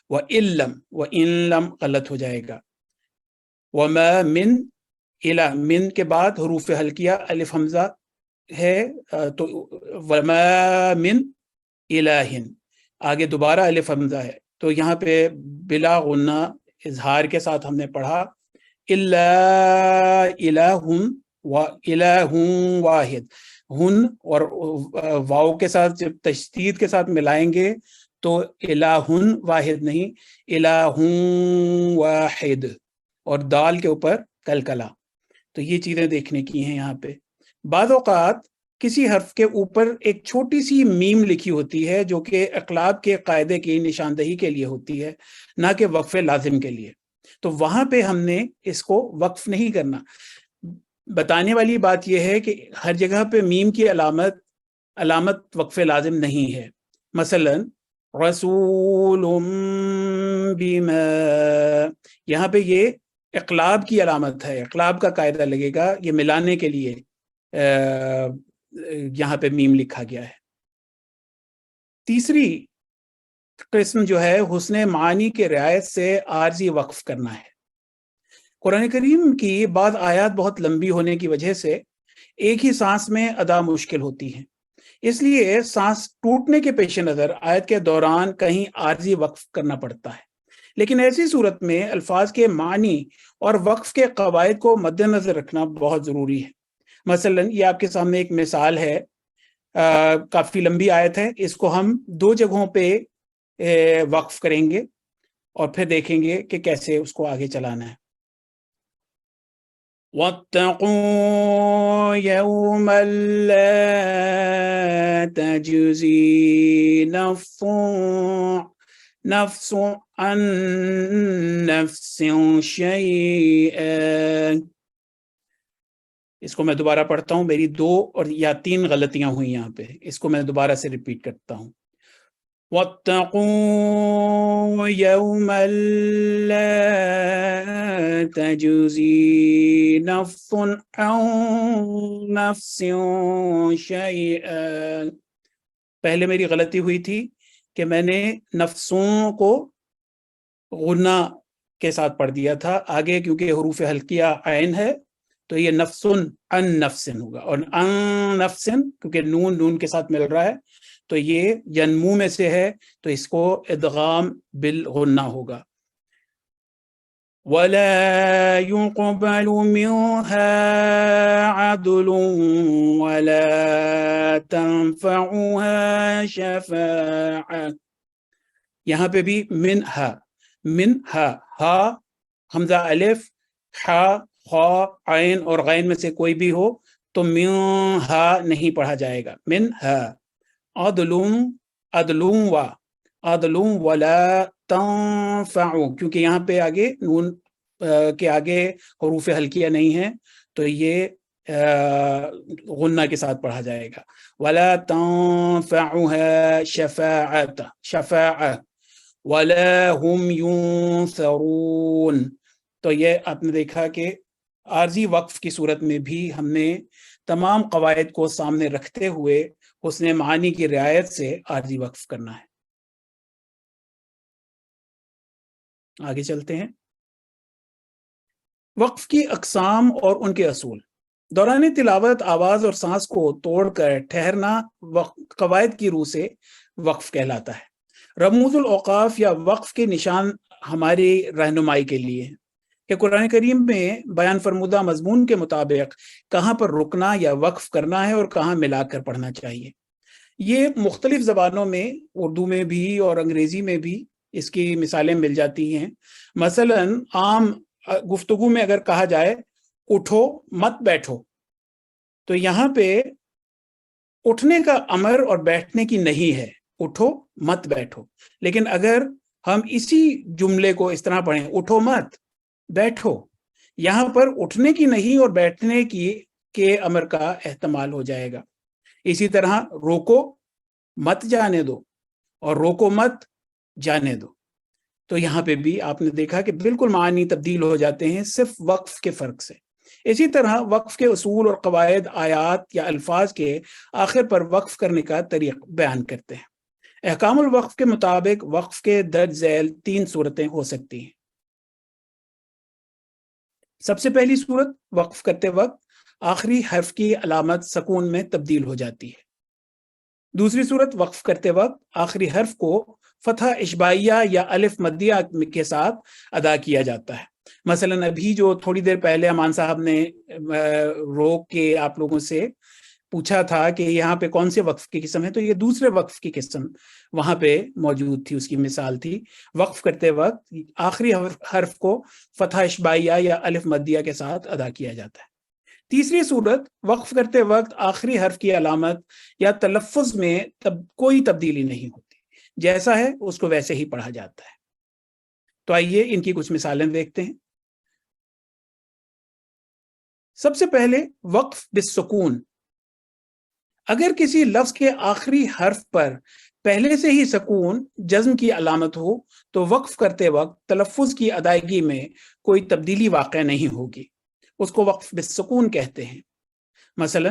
Speaker 3: وَإِن لَّم، وَإِن لَّم غلط ہو جائے گا. وَمَا مِن الہ، من کے بعد حروف ہلکیہ الف حمزہ ہے تو وَمَا مِن الہ، آگے دوبارہ الف حمزہ ہے تو یہاں پہ بلا غنہ اظہار کے ساتھ ہم نے پڑھا الا الہ واحد. ہن اور واو کے ساتھ جب تشدید کے ساتھ ملائیں گے تو الہن واحد نہیں، الہ واحد، اور دال کے اوپر کلکلا. تو یہ چیزیں دیکھنے کی ہیں یہاں پہ. بعض اوقات کسی حرف کے اوپر ایک چھوٹی سی میم لکھی ہوتی ہے جو کہ اقلاب کے قاعدے کی نشاندہی کے لیے ہوتی ہے، نہ کہ وقف لازم کے لیے. تو وہاں پہ ہم نے اس کو وقف نہیں کرنا. بتانے والی بات یہ ہے کہ ہر جگہ پہ میم کی علامت وقف لازم نہیں ہے. مثلا رسول بما، یہاں پہ یہ اقلاب کی علامت ہے، اقلاب کا قاعدہ لگے گا، یہ ملانے کے لیے یہاں پہ میم لکھا گیا ہے. تیسری قسم جو ہے حسن معانی کے رعایت سے عارضی وقف کرنا ہے. قرآن کریم کی بعض آیات بہت لمبی ہونے کی وجہ سے ایک ہی سانس میں ادا مشکل ہوتی ہیں، اس لیے سانس ٹوٹنے کے پیش نظر آیت کے دوران کہیں عارضی وقف کرنا پڑتا ہے. لیکن ایسی صورت میں الفاظ کے معنی اور وقف کے قواعد کو مد نظر رکھنا بہت ضروری ہے. مثلا یہ آپ کے سامنے ایک مثال ہے، کافی لمبی آیت ہے، اس کو ہم دو جگہوں پہ وقف کریں گے اور پھر دیکھیں گے کہ کیسے اس کو آگے چلانا ہے. وَاتَّقُوا يَوْمًا لَا تَجْزِي نَفْسٌ عَن نَفْسٍ شَيْئًا. اس کو میں دوبارہ پڑھتا ہوں، میری 2 اور یا 3 غلطیاں ہوئی یہاں پہ، اس کو میں دوبارہ سے ریپیٹ کرتا ہوں. وَاتَّقُوا يَوْمًا لَا تَجْزِي نَفْسٌ عَن نَفْسٍ شَيْئًا. پہلے میری غلطی ہوئی تھی کہ میں نے نفسوں کو غنہ کے ساتھ پڑھ دیا تھا، آگے کیونکہ حروف ہلکیہ عین ہے تو یہ نفسن ان نفسن ہوگا، اور ان نفسن کیونکہ نون کے ساتھ مل رہا ہے تو یہ ینمو میں سے ہے تو اس کو ادغام بالغنہ ہوگا. وَلَا يُقْبَلُ مِنْهَا عَدْلٌ وَلَا تَنْفَعُهَا شَفَاعَةٌ. یہاں پہ بھی منہا، ہا حمزہ الف، ہا خا عین اور غین میں سے کوئی بھی ہو تو منہا نہیں پڑھا جائے گا، منہا. عدلوں ولا تنفعوا، کیونکہ یہاں پہ آگے نون کے آگے حروف ہلکیہ نہیں ہیں تو یہ غنہ کے ساتھ پڑھا جائے گا. ولا تنفعها شفاعة ولا هم ينصرون. تو یہ آپ نے دیکھا کہ عارضی وقف کی صورت میں بھی ہم نے تمام قواعد کو سامنے رکھتے ہوئے حسن معانی کی رعایت سے عارضی وقف کرنا ہے۔ آگے چلتے ہیں۔ وقف کی اقسام اور ان کے اصول۔ دوران تلاوت آواز اور سانس کو توڑ کر ٹھہرنا قواعد کی روح سے وقف کہلاتا ہے۔ رموز الاوقاف یا وقف کے نشان ہماری رہنمائی کے لیے ہیں کہ قرآن کریم میں بیان فرمودہ مضمون کے مطابق کہاں پر رکنا یا وقف کرنا ہے اور کہاں ملا کر پڑھنا چاہیے۔ یہ مختلف زبانوں میں، اردو میں بھی اور انگریزی میں بھی اس کی مثالیں مل جاتی ہیں۔ مثلا عام گفتگو میں اگر کہا جائے اٹھو مت بیٹھو، تو یہاں پہ اٹھنے کا امر اور بیٹھنے کی نہیں ہے، اٹھو مت بیٹھو۔ لیکن اگر ہم اسی جملے کو اس طرح پڑھیں، اٹھو مت بیٹھو، یہاں پر اٹھنے کی نہیں اور بیٹھنے کی کے امر کا احتمال ہو جائے گا۔ اسی طرح روکو مت جانے دو اور روکو مت جانے دو، تو یہاں پہ بھی آپ نے دیکھا کہ بالکل معانی تبدیل ہو جاتے ہیں صرف وقف کے فرق سے۔ اسی طرح وقف کے اصول اور قواعد آیات یا الفاظ کے آخر پر وقف کرنے کا طریق بیان کرتے ہیں۔ احکام الوقف کے مطابق وقف کے درج ذیل 3 صورتیں ہو سکتی ہیں۔ سب سے پہلی صورت، وقف کرتے وقت آخری حرف کی علامت سکون میں تبدیل ہو جاتی ہے۔ دوسری صورت، وقف کرتے وقت آخری حرف کو فتحہ اشباعیہ یا الف مدیہ کے ساتھ ادا کیا جاتا ہے۔ مثلا ابھی جو تھوڑی دیر پہلے امان صاحب نے روک کے آپ لوگوں سے پوچھا تھا کہ یہاں پہ کون سے وقف کی قسم ہے، تو یہ دوسرے وقف کی قسم وہاں پہ موجود تھی، اس کی مثال تھی۔ وقف کرتے وقت آخری حرف کو فتحہ اشباعیہ یا الف مدیہ کے ساتھ ادا کیا جاتا ہے۔ تیسری صورت، وقف کرتے وقت آخری حرف کی علامت یا تلفظ میں کوئی تبدیلی نہیں ہوتی، جیسا ہے اس کو ویسے ہی پڑھا جاتا ہے۔ تو آئیے ان کی کچھ مثالیں دیکھتے ہیں۔ سب سے پہلے وقف بالسکون۔ اگر کسی لفظ کے آخری حرف پر پہلے سے ہی سکون جزم کی علامت ہو تو وقف کرتے وقت تلفظ کی ادائیگی میں کوئی تبدیلی واقع نہیں ہوگی، اس کو وقف بالسکون کہتے ہیں۔ مثلا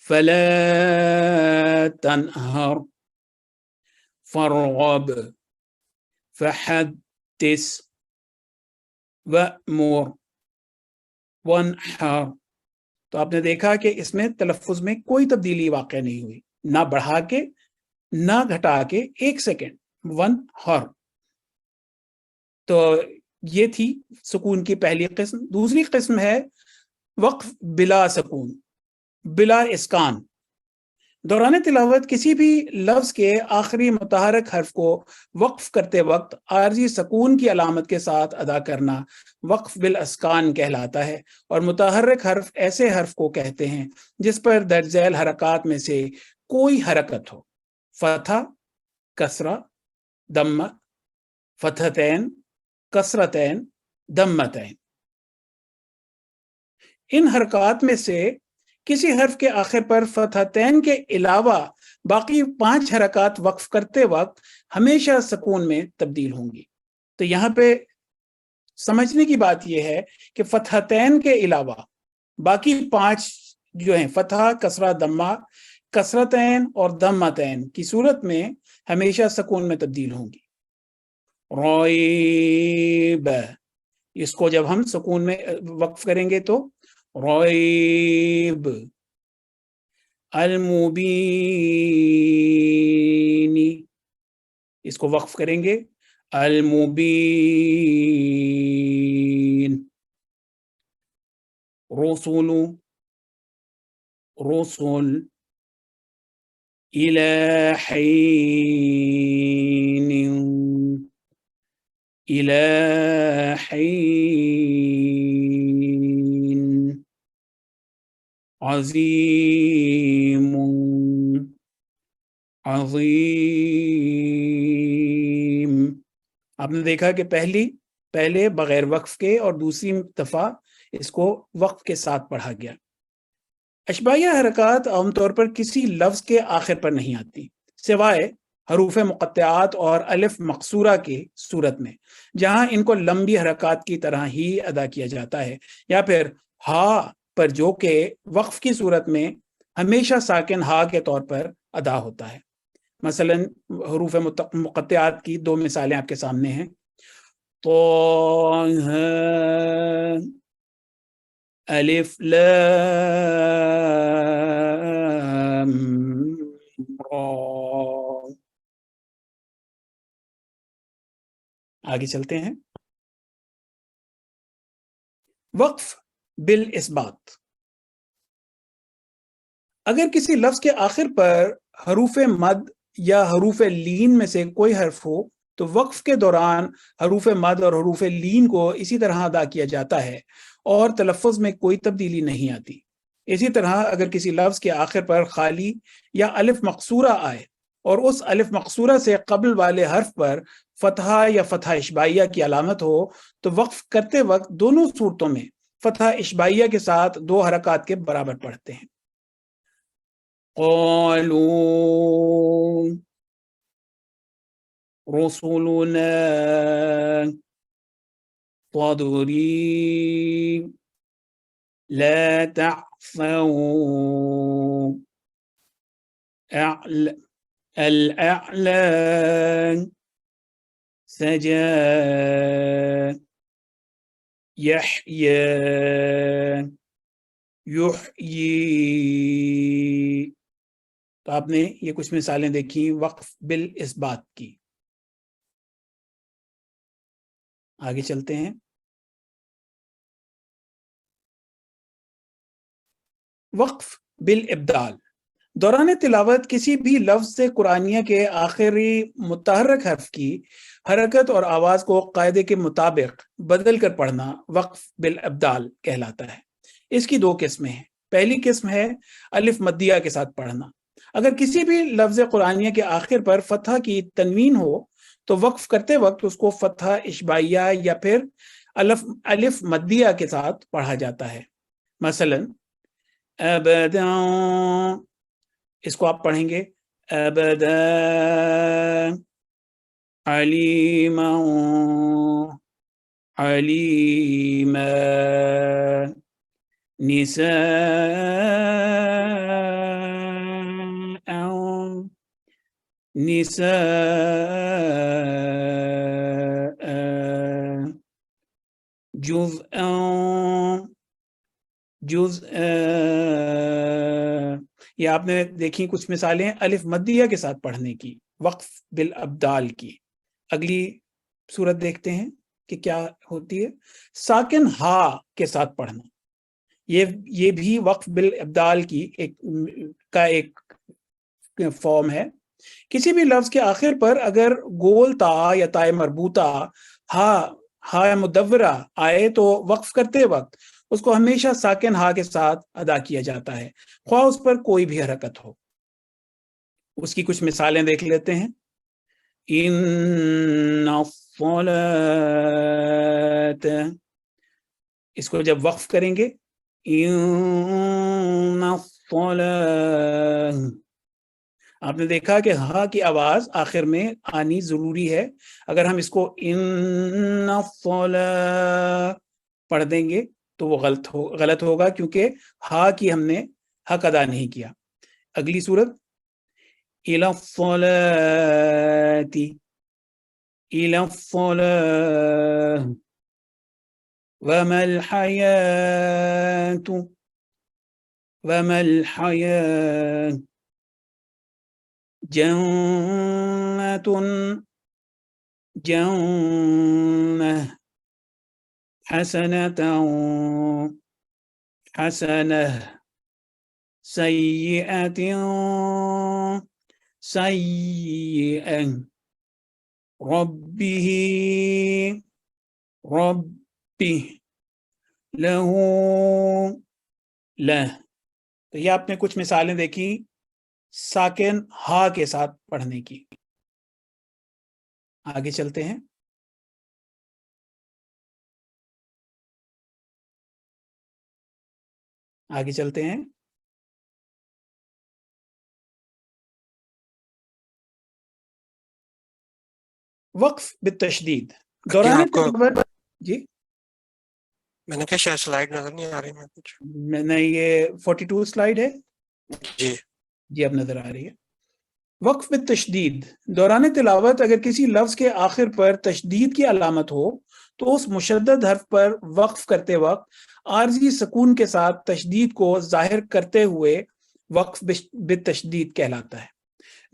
Speaker 3: فلا تنہر، فرغب، فحدث، وأمر، وانحر۔ تو آپ نے دیکھا کہ اس میں تلفظ میں کوئی تبدیلی واقع نہیں ہوئی، نہ بڑھا کے نہ گھٹا کے، 1 سیکنڈ، وانحر۔ تو یہ تھی سکون کی پہلی قسم۔ دوسری قسم ہے وقف بلا سکون، بلا اسکان۔ دوران تلاوت کسی بھی لفظ کے آخری متحرک حرف کو وقف کرتے وقت عارضی سکون کی علامت کے ساتھ ادا کرنا وقف بالاسکان کہلاتا ہے، اور متحرک حرف ایسے حرف کو کہتے ہیں جس پر درج ذیل حرکات میں سے کوئی حرکت ہو، فتحہ، کسرہ، دمہ، فتحتین، کسرتین، دمتین۔ ان حرکات میں سے کسی حرف کے آخر پر فتحتین کے علاوہ باقی 5 حرکات وقف کرتے وقت ہمیشہ سکون میں تبدیل ہوں گی۔ تو یہاں پہ سمجھنے کی بات یہ ہے کہ فتحتین کے علاوہ باقی 5 جو ہیں، فتحہ، کسرہ، دمہ، کسرتین اور دمتین کی صورت میں ہمیشہ سکون میں تبدیل ہوں گی۔ ریب، اس کو جب ہم سکون میں وقف کریں گے تو ریب۔ المبین، اس کو وقف کریں گے المبین۔ رسول، رسل، إلى حين، إلى حين، عظيم، عظيم۔ آپ نے دیکھا کہ پہلے بغیر وقف کے اور دوسری دفعہ اس کو وقف کے ساتھ پڑھا گیا۔ اشباعیہ حرکات عام طور پر کسی لفظ کے آخر پر نہیں آتی سوائے حروف مقطعات اور الف مقصورہ کی صورت میں، جہاں ان کو لمبی حرکات کی طرح ہی ادا کیا جاتا ہے، یا پھر ہا پر جو کہ وقف کی صورت میں ہمیشہ ساکن ہا کے طور پر ادا ہوتا ہے. مثلا حروف مقطعات کی دو مثالیں آپ کے سامنے ہیں. طه الف لام را. آگے چلتے ہیں. وقف بالاثبات. اگر کسی لفظ کے آخر پر حروف مد یا حروف لین میں سے کوئی حرف ہو تو وقف کے دوران حروف مد اور حروف لین کو اسی طرح ادا کیا جاتا ہے اور تلفظ میں کوئی تبدیلی نہیں آتی. اسی طرح اگر کسی لفظ کے آخر پر خالی یا الف مقصورہ آئے اور اس الف مقصورہ سے قبل والے حرف پر فتحہ یا فتحہ اشباعیہ کی علامت ہو تو وقف کرتے وقت دونوں صورتوں میں فتحہ اشباعیہ کے ساتھ دو حرکات کے برابر پڑھتے ہیں. قالوا رسلنا صدري لا تعثوا الأعلى سجى يحيى يحيي. تو آپ نے یہ کچھ مثالیں دیکھی وقف بالاثبات کی. آگے چلتے ہیں. وقف بالابدال. دوران تلاوت کسی بھی لفظ سے قرآنیہ کے آخری متحرک حرف کی حرکت اور آواز کو قاعدے کے مطابق بدل کر پڑھنا وقف بالابدال کہلاتا ہے. اس کی دو قسمیں ہیں. پہلی قسم ہے الف مدیہ کے ساتھ پڑھنا. اگر کسی بھی لفظ قرآنیہ کے آخر پر فتحہ کی تنوین ہو تو وقف کرتے وقت اس کو فتحہ اشباعیہ یا پھر الف مدیہ کے ساتھ پڑھا جاتا ہے. مثلا ابدا، اس کو آپ پڑھیں گے ابدا، علیما علیما، نساء نساء، جزءا جزءا. یہ آپ نے دیکھی کچھ مثالیں الف مدیہ کے ساتھ پڑھنے کی وقف بالابدال کی. اگلی صورت دیکھتے ہیں کہ کیا ہوتی ہے. ساکن ہا کے ساتھ پڑھنا، یہ بھی وقف بالابدال کی ایک فارم ہے. کسی بھی لفظ کے آخر پر اگر گول تا یا تائے مربوطہ ہا مدورہ آئے تو وقف کرتے وقت اس کو ہمیشہ ساکن ہا کے ساتھ ادا کیا جاتا ہے، خواہ اس پر کوئی بھی حرکت ہو. اس کی کچھ مثالیں دیکھ لیتے ہیں. ان الصلاۃ، اس کو جب وقف کریں گے ان الصلاۃ، آپ نے دیکھا کہ ہا کی آواز آخر میں آنی ضروری ہے. اگر ہم اس کو ان الصلاۃ پڑھ دیں گے تو وہ غلط ہوگا کیونکہ ہا کی ہم نے حق ادا نہیں کیا. اگلی صورت الی الصلاۃ، الی الصلاۃ، وما الحیاۃ، وما الحیاۃ، جنۃ جنہ، حسنۃ حسنہ، سیئۃ سیئہ، ربہ ربہ، لہ لہ. تو یہ آپ نے کچھ مثالیں دیکھی ساکن ہا کے ساتھ پڑھنے کی. آگے چلتے ہیں. آگے چلتے ہیں. وقف بالتشدید. دوران تلاوت، جی
Speaker 1: میں نے کہا شاید سلائیڈ نظر نہیں آ رہی. میں کچھ
Speaker 3: نہیں، یہ 42 سلائیڈ ہے. جی اب نظر آ رہی ہے. وقف بالتشدید، دوران تلاوت اگر کسی لفظ کے آخر پر تشدید کی علامت ہو تو اس مشدد حرف پر وقف کرتے وقت عارضی سکون کے ساتھ تشدید کو ظاہر کرتے ہوئے وقف بالتشدید کہلاتا ہے.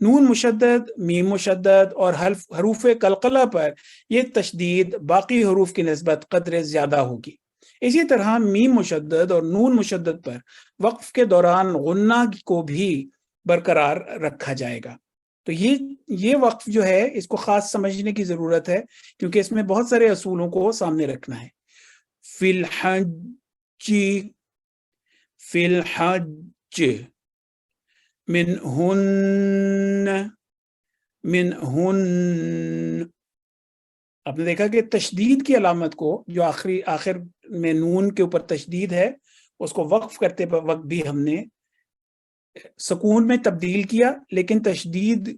Speaker 3: نون مشدد، میم مشدد اور حروف قلقلہ پر یہ تشدید باقی حروف کی نسبت قدر زیادہ ہوگی. اسی طرح میم مشدد اور نون مشدد پر وقف کے دوران غنہ کو بھی برقرار رکھا جائے گا. تو یہ وقف جو ہے اس کو خاص سمجھنے کی ضرورت ہے کیونکہ اس میں بہت سارے اصولوں کو سامنے رکھنا ہے. فی الحج منہن. آپ نے دیکھا کہ تشدید کی علامت کو جو آخر میں نون کے اوپر تشدید ہے اس کو وقف کرتے وقت بھی ہم نے سکون میں تبدیل کیا لیکن تشدید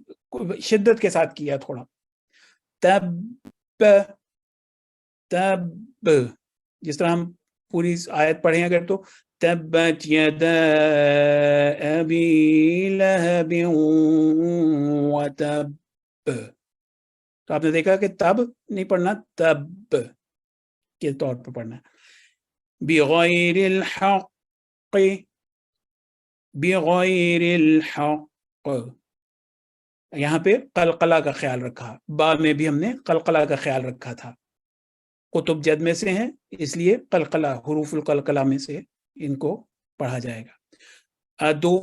Speaker 3: شدت کے ساتھ کیا تھوڑا. تب جس طرح ہم پوری آیت پڑھیں اگر تو تبت یدا ابی لہب وتب، تو آپ نے دیکھا کہ تب نہیں پڑھنا، تب کے طور پر پڑھنا. بغیر الحق، بغیر الحق، یہاں پہ قلقلہ کا خیال رکھا. با میں بھی ہم نے قلقلہ کا خیال رکھا تھا. قطب جد میں سے ہیں اس لیے قلقلہ، حروف القلقلہ میں سے ان کو پڑھا جائے گا. ادو،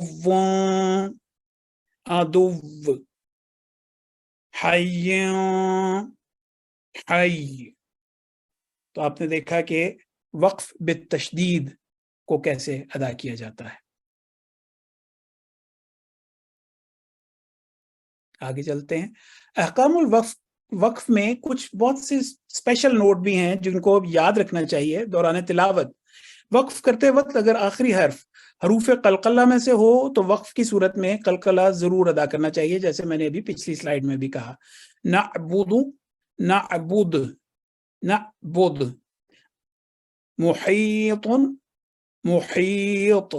Speaker 3: حی، حی. تو آپ نے دیکھا کہ وقف بالتشدید کو کیسے ادا کیا جاتا ہے. آگے چلتے ہیں. احکام الوقف، وقف میں کچھ بہت سے اسپیشل نوٹ بھی ہیں جن کو یاد رکھنا چاہیے دوران تلاوت. وقف کرتے وقت اگر آخری حرف حروف قلقلہ میں سے ہو تو وقف کی صورت میں قلقلہ ضرور ادا کرنا چاہیے، جیسے میں نے ابھی پچھلی سلائیڈ میں بھی کہا. نعبد، نعبد، نعبد. محیط، محیط.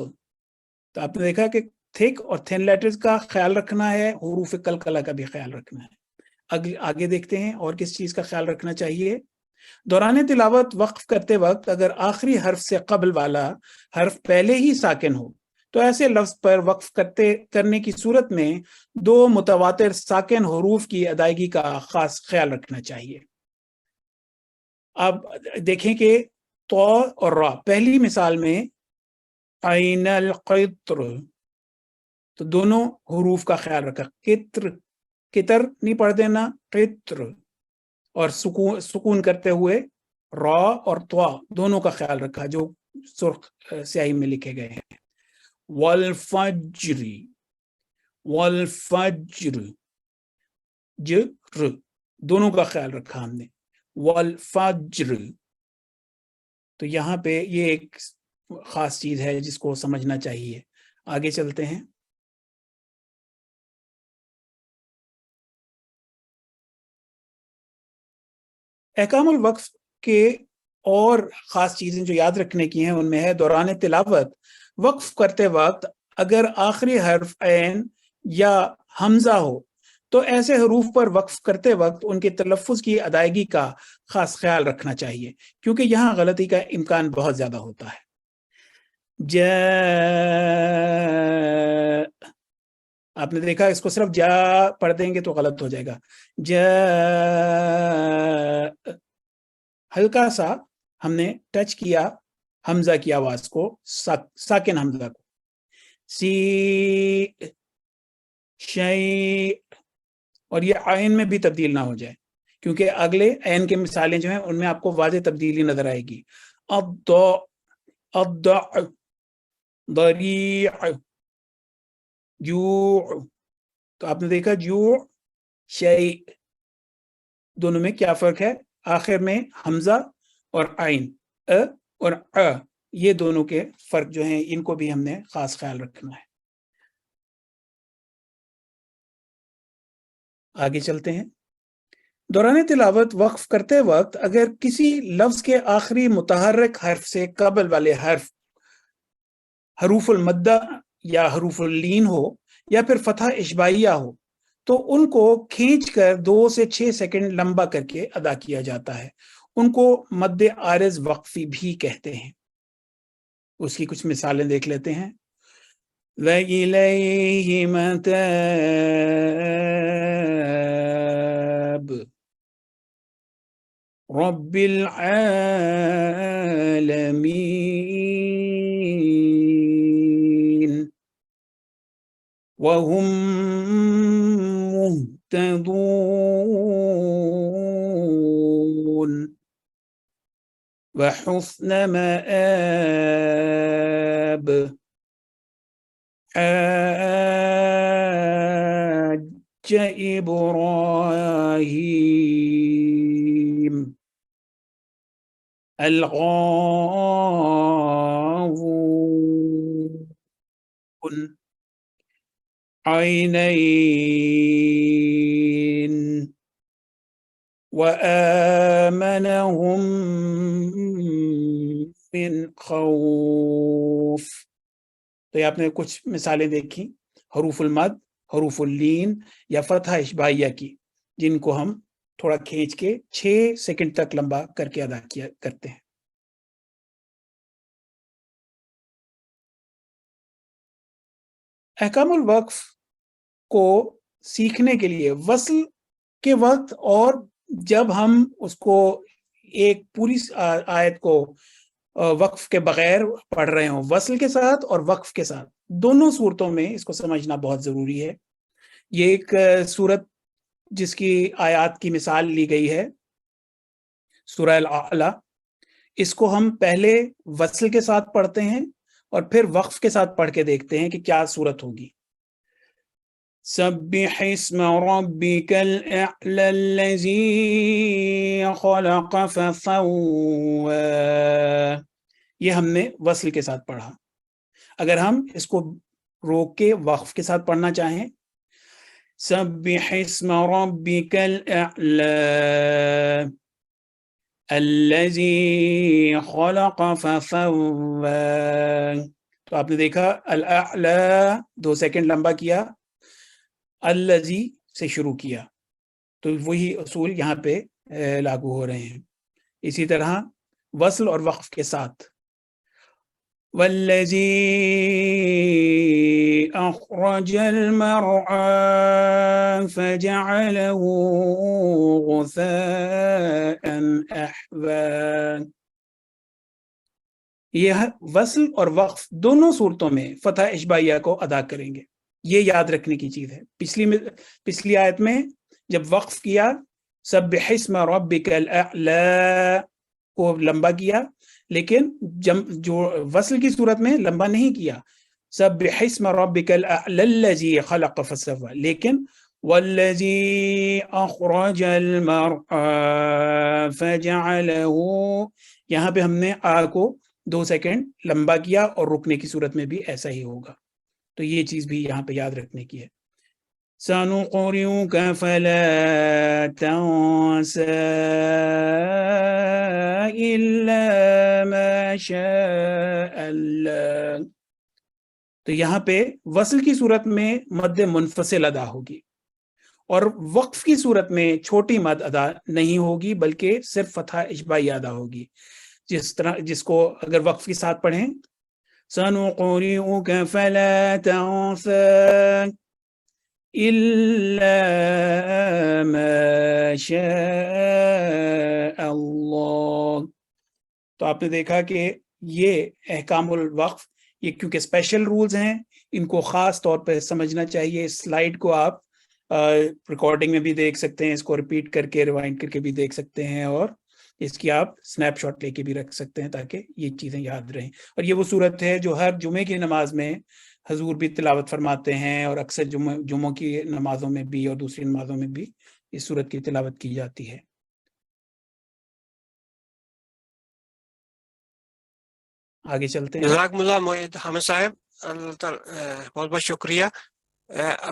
Speaker 3: تو آپ نے دیکھا کہ تھک اور تھن لیٹرز کا خیال رکھنا ہے، حروف قلقلہ کا بھی خیال رکھنا ہے. آگے دیکھتے ہیں اور کس چیز کا خیال رکھنا چاہیے. دوران تلاوت وقف کرتے وقت اگر آخری حرف سے قبل والا حرف پہلے ہی ساکن ہو تو ایسے لفظ پر وقف کرنے کی صورت میں دو متواتر ساکن حروف کی ادائیگی کا خاص خیال رکھنا چاہیے. اب دیکھیں کہ تو اور را، پہلی مثال میں عین القطر، تو دونوں حروف کا خیال رکھا. قطر نہیں پڑھ دینا، قطر. اور سکون کرتے ہوئے را اور طوا دونوں کا خیال رکھا جو سرخ سیاہی میں لکھے گئے ہیں. والفجر، والفجر، جر دونوں کا خیال رکھا ہم نے. والفجر. تو یہاں پہ یہ ایک خاص چیز ہے جس کو سمجھنا چاہیے. آگے چلتے ہیں. احکام الوقف کے اور خاص چیزیں جو یاد رکھنے کی ہیں ان میں ہے دوران تلاوت وقف کرتے وقت اگر آخری حرف عین یا حمزہ ہو تو ایسے حروف پر وقف کرتے وقت ان کے تلفظ کی ادائیگی کا خاص خیال رکھنا چاہیے کیونکہ یہاں غلطی کا امکان بہت زیادہ ہوتا ہے. آپ نے دیکھا اس کو صرف جا پڑھ دیں گے تو غلط ہو جائے گا. ہلکا سا ہم نے ٹچ کیا حمزہ کی آواز کو، ساکن حمزہ کو. سی، شی، اور یہ عین میں بھی تبدیل نہ ہو جائے کیونکہ اگلے عین کے مثالیں جو ہیں ان میں آپ کو واضح تبدیلی نظر آئے گی. الضع، ضریع، جوع. تو آپ نے دیکھا جوع، شیء، دونوں میں کیا فرق ہے؟ آخر میں حمزہ اور عین، اور یہ دونوں کے فرق جو ہیں ان کو بھی ہم نے خاص خیال رکھنا ہے. آگے چلتے ہیں. دوران تلاوت وقف کرتے وقت اگر کسی لفظ کے آخری متحرک حرف سے قبل والے حروف المدہ یا حروف اللین ہو یا پھر فتح اشباعیہ ہو تو ان کو کھینچ کر 2 سے 6 سیکنڈ لمبا کر کے ادا کیا جاتا ہے. ان کو مد عارض وقفی بھی کہتے ہیں. اس کی کچھ مثالیں دیکھ لیتے ہیں. وَإِلَيْهِ مَتَابٌ رَبِّ الْعَالَمِينَ وَهُمْ مُهْتَدُونَ وَحُسْنَ مَآبٍ حَاجَّ إِبْرَاهِيمَ الْغَاوُونَ عَيْنَيْنِ وَآمَنَهُم مِّنْ خَوْفٍ. تو یہ آپ نے کچھ مثالیں دیکھی حروف المد، حروف اللین یا فتح اشباعیہ کی، جن کو ہم تھوڑا کھینچ کے 6 سیکنڈ تک لمبا کر کے ادا کیا کرتے ہیں. احکام الوقف کو سیکھنے کے لیے وصل کے وقت اور جب ہم اس کو ایک پوری آیت کو وقف کے بغیر پڑھ رہے ہوں، وصل کے ساتھ اور وقف کے ساتھ، دونوں صورتوں میں اس کو سمجھنا بہت ضروری ہے. یہ ایک صورت جس کی آیات کی مثال لی گئی ہے سورہ الاعلیٰ، اس کو ہم پہلے وصل کے ساتھ پڑھتے ہیں اور پھر وقف کے ساتھ پڑھ کے دیکھتے ہیں کہ کیا صورت ہوگی. سبح اسم ربک الاعلی الذی خلق فسوی، یہ ہم نے وصل کے ساتھ پڑھا. اگر ہم اس کو روک کے وقف کے ساتھ پڑھنا چاہیں، سبح اسم ربک الاعلی الذی خلق فسوی، تو آپ نے دیکھا الاعلی 2 سیکنڈ لمبا کیا، الذی سے شروع کیا، تو وہی اصول یہاں پہ لاگو ہو رہے ہیں. اسی طرح وصل اور وقف کے ساتھ والذی اخرج المرعى فجعله غثاء احوى، یہ وصل اور وقف دونوں صورتوں میں فتح اشباعیہ کو ادا کریں گے. یہ یاد رکھنے کی چیز ہے. پچھلی آیت میں جب وقف کیا سبح اسم ربک الاعلی کو لمبا کیا، لیکن جو وصل کی صورت میں لمبا نہیں کیا، سبح اسم ربک الاعلی الذی خلق فسوی، لیکن والذی اخرج المرعى فجعلہ، یہاں پہ ہم نے آ کو 2 سیکنڈ لمبا کیا اور رکنے کی صورت میں بھی ایسا ہی ہوگا. تو یہ چیز بھی یہاں پہ یاد رکھنے کی ہے. سَنُقْرِئُكَ فَلَا تَنسَى إِلَّا مَا شَاءَ اللَّهُ، تو یہاں پہ وصل کی صورت میں مد منفصل ادا ہوگی اور وقف کی صورت میں چھوٹی مد ادا نہیں ہوگی بلکہ صرف فتح اشباعیہ ادا ہوگی. جس کو اگر وقف کے ساتھ پڑھیں سَنُقْرِئُكَ فَلَا تَنسَى إِلَّا مَا شَاءَ اللَّهُ، تو آپ نے دیکھا کہ یہ احکام الوقف یہ کیونکہ اسپیشل رولز ہیں، ان کو خاص طور پہ سمجھنا چاہیے. اس سلائیڈ کو آپ ریکارڈنگ میں بھی دیکھ سکتے ہیں، اس کو ریپیٹ کر کے ریوائنڈ کر کے بھی دیکھ سکتے ہیں، اور اس کی آپ سنیپ شاٹ لے کے بھی رکھ سکتے ہیں تاکہ یہ چیزیں یاد رہیں. اور یہ وہ صورت ہے جو ہر جمعے کی نماز میں حضور بھی تلاوت فرماتے ہیں، اور اکثر جمعوں کی نمازوں میں بھی اور دوسری نمازوں میں بھی اس صورت کی تلاوت کی جاتی ہے. آگے چلتے ہیں.
Speaker 1: جزاکم اللہ معید حامد صاحب، اللہ تعالیٰ بہت بہت شکریہ.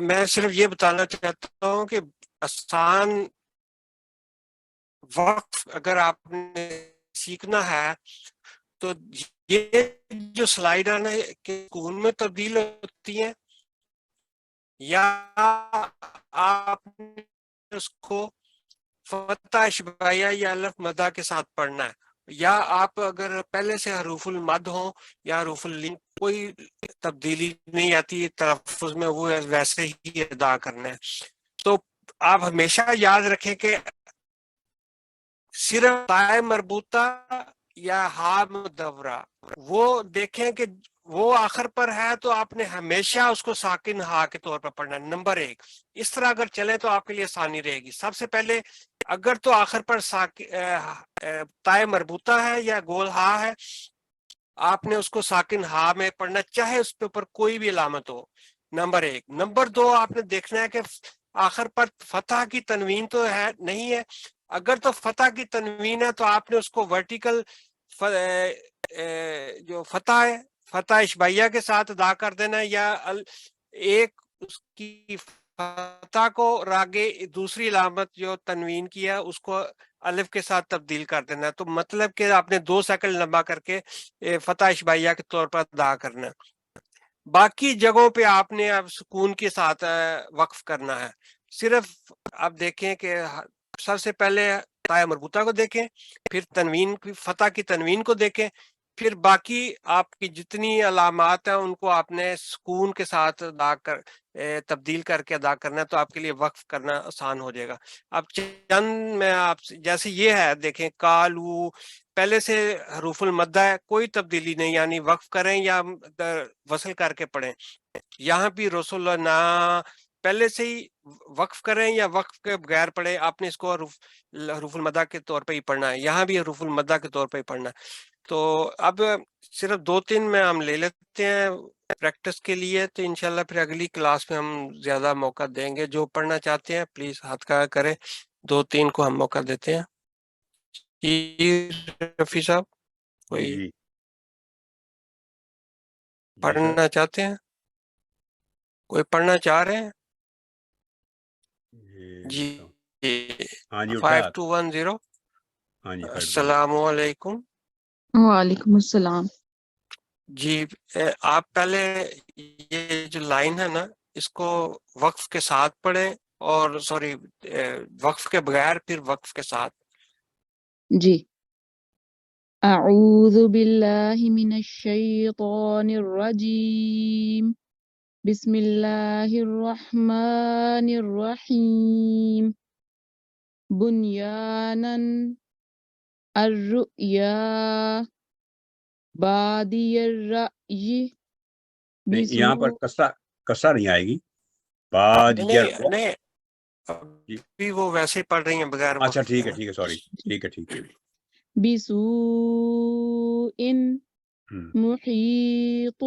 Speaker 1: میں صرف یہ بتانا چاہتا ہوں کہ آسان وقف اگر آپ نے سیکھنا ہے تو یہ جو سلائڈ ہے نا کہ سکون میں تبدیل ہوتی ہیں یا آپ نے اس کو فتح اشباعیہ یا الف مدہ کے ساتھ پڑھنا ہے، یا آپ اگر پہلے سے حروف المد ہوں یا حروف اللین کوئی تبدیلی نہیں آتی تلفظ میں، وہ ویسے ہی ادا کرنا ہے. تو آپ ہمیشہ یاد رکھیں کہ صرف تائے مربوطہ یا ہا مدورہ وہ دیکھیں کہ وہ آخر پر ہے تو آپ نے ہمیشہ اس کو ساکن ہا کے طور پر پڑھنا ہے. نمبر 1 اس طرح اگر چلے تو آپ کے لیے آسانی رہے گی. سب سے پہلے اگر تو آخر پر تائے مربوطہ ہے یا گول ہا ہے، آپ نے اس کو ساکن ہا میں پڑھنا، چاہے اس کے اوپر کوئی بھی علامت ہو. نمبر 1. نمبر 2 آپ نے دیکھنا ہے کہ آخر پر فتح کی تنوین تو ہے نہیں ہے. اگر تو فتح کی تنوین ہے تو آپ نے اس کو ورٹیکل جو فتح ہے فتح اشباعیہ کے ساتھ ادا کر دینا ہے، یا ایک اس کی فتح کو راگے دوسری علامت جو تنوین کی ہے اس کو الف کے ساتھ تبدیل کر دینا ہے. تو مطلب کہ آپ نے 2 سیکنڈ لمبا کر کے فتح اشباعیہ کے طور پر ادا کرنا ہے. باقی جگہوں پہ آپ نے اب سکون کے ساتھ وقف کرنا ہے. صرف آپ دیکھیں کہ سب سے پہلے تائے مربوطہ کو دیکھیں، پھر تنوین کی فتح کی تنوین کو دیکھیں، پھر باقی آپ کی جتنی علامات ہیں ان کو آپ نے سکون کے ساتھ ادا کر تبدیل کر کے ادا کرنا ہے، تو آپ کے لیے وقف کرنا آسان ہو جائے گا. اب چند میں آپ جیسے یہ ہے دیکھیں کالو پہلے سے حروف المدہ ہے، کوئی تبدیلی نہیں، یعنی وقف کریں یا وصل کر کے پڑھیں. یہاں بھی رسول اللہ پہلے سے ہی وقف کریں یا وقف کے بغیر پڑھیں، آپ نے اس کو حروف المدہ کے طور پہ ہی پڑھنا ہے. یہاں بھی حروف المدہ کے طور پہ ہی پڑھنا ہے. تو اب صرف 2-3 میں ہم لے لیتے ہیں پریکٹس کے لیے، تو انشاءاللہ پھر اگلی کلاس میں ہم زیادہ موقع دیں گے. جو پڑھنا چاہتے ہیں پلیز ہاتھ کھڑا کریں. 2-3 کو ہم موقع دیتے ہیں. رفیع صاحب کوئی
Speaker 2: جی سر
Speaker 1: پڑھنا چاہتے ہیں؟ کوئی پڑھنا چاہ رہے ہیں؟ جی
Speaker 2: ہاں جی اٹھا
Speaker 1: 5210.
Speaker 2: ہاں جی 5
Speaker 1: السلام علیکم.
Speaker 6: وعلیکم السلام.
Speaker 1: جی آپ پہلے یہ جو لائن ہے نا اس کو وقف کے ساتھ پڑھیں، اور سوری وقف کے بغیر پھر وقف کے ساتھ.
Speaker 6: جی اعوذ باللہ من الشیطان الرجیم بسم اللہ الرحمن الرحیم بنیانا الرؤیا بادی الرأی
Speaker 2: نہیں، یہاں پر کسرہ نہیں آئے گی. بادیہ
Speaker 1: نہیں
Speaker 2: جی
Speaker 1: ابھی وہ ویسے پڑھ رہی ہیں بغیر
Speaker 2: اچھا
Speaker 1: وقف
Speaker 2: ٹھیک
Speaker 1: کے
Speaker 2: ہے
Speaker 1: نا.
Speaker 2: ٹھیک ہے سوری ٹھیک ہے
Speaker 6: بسوء محیط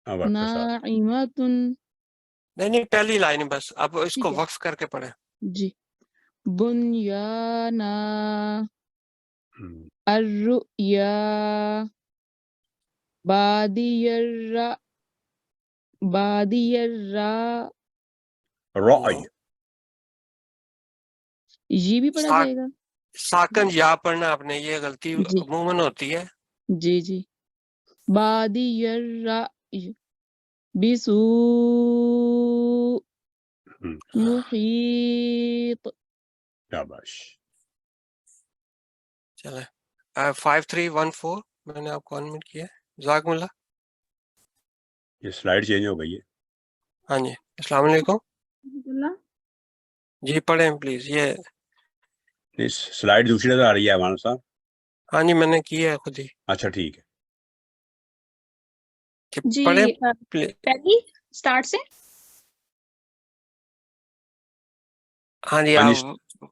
Speaker 2: اب آپ کے ساتھ
Speaker 6: ناعمت.
Speaker 1: نہیں پہلی لائن بس، اب اس
Speaker 6: ٹھیک
Speaker 1: کو
Speaker 6: ہے
Speaker 1: وقف کر کے پڑھیں.
Speaker 6: جی بنیانا الرؤیا بادی الرا.
Speaker 2: رأی
Speaker 6: یہ بھی پڑھا جائے گا؟
Speaker 1: ساکن یا پڑھنا آپ نے، یہ غلطی
Speaker 6: جی
Speaker 1: عموماً ہوتی ہے.
Speaker 6: جی بادی الرأی بسوء محیط.
Speaker 2: شاباش.
Speaker 1: چلے 5314 میں نے آپ کو انمیوٹ کیا ہے. جزاکم اللہ.
Speaker 2: یہ سلائیڈ چینج ہو گئی ہے.
Speaker 1: ہاں جی السلام علیکم. جی پڑھیں پلیز. یہ
Speaker 2: سلائیڈ دوسری نظر آ رہی ہے مولانا صاحب.
Speaker 1: ہاں جی میں نے کیا ہے خود ہی.
Speaker 2: اچھا ٹھیک ہے.
Speaker 7: جی
Speaker 1: پڑھیں
Speaker 7: پہلی سٹارٹ سے.
Speaker 1: ہاں جی
Speaker 2: ہاں جی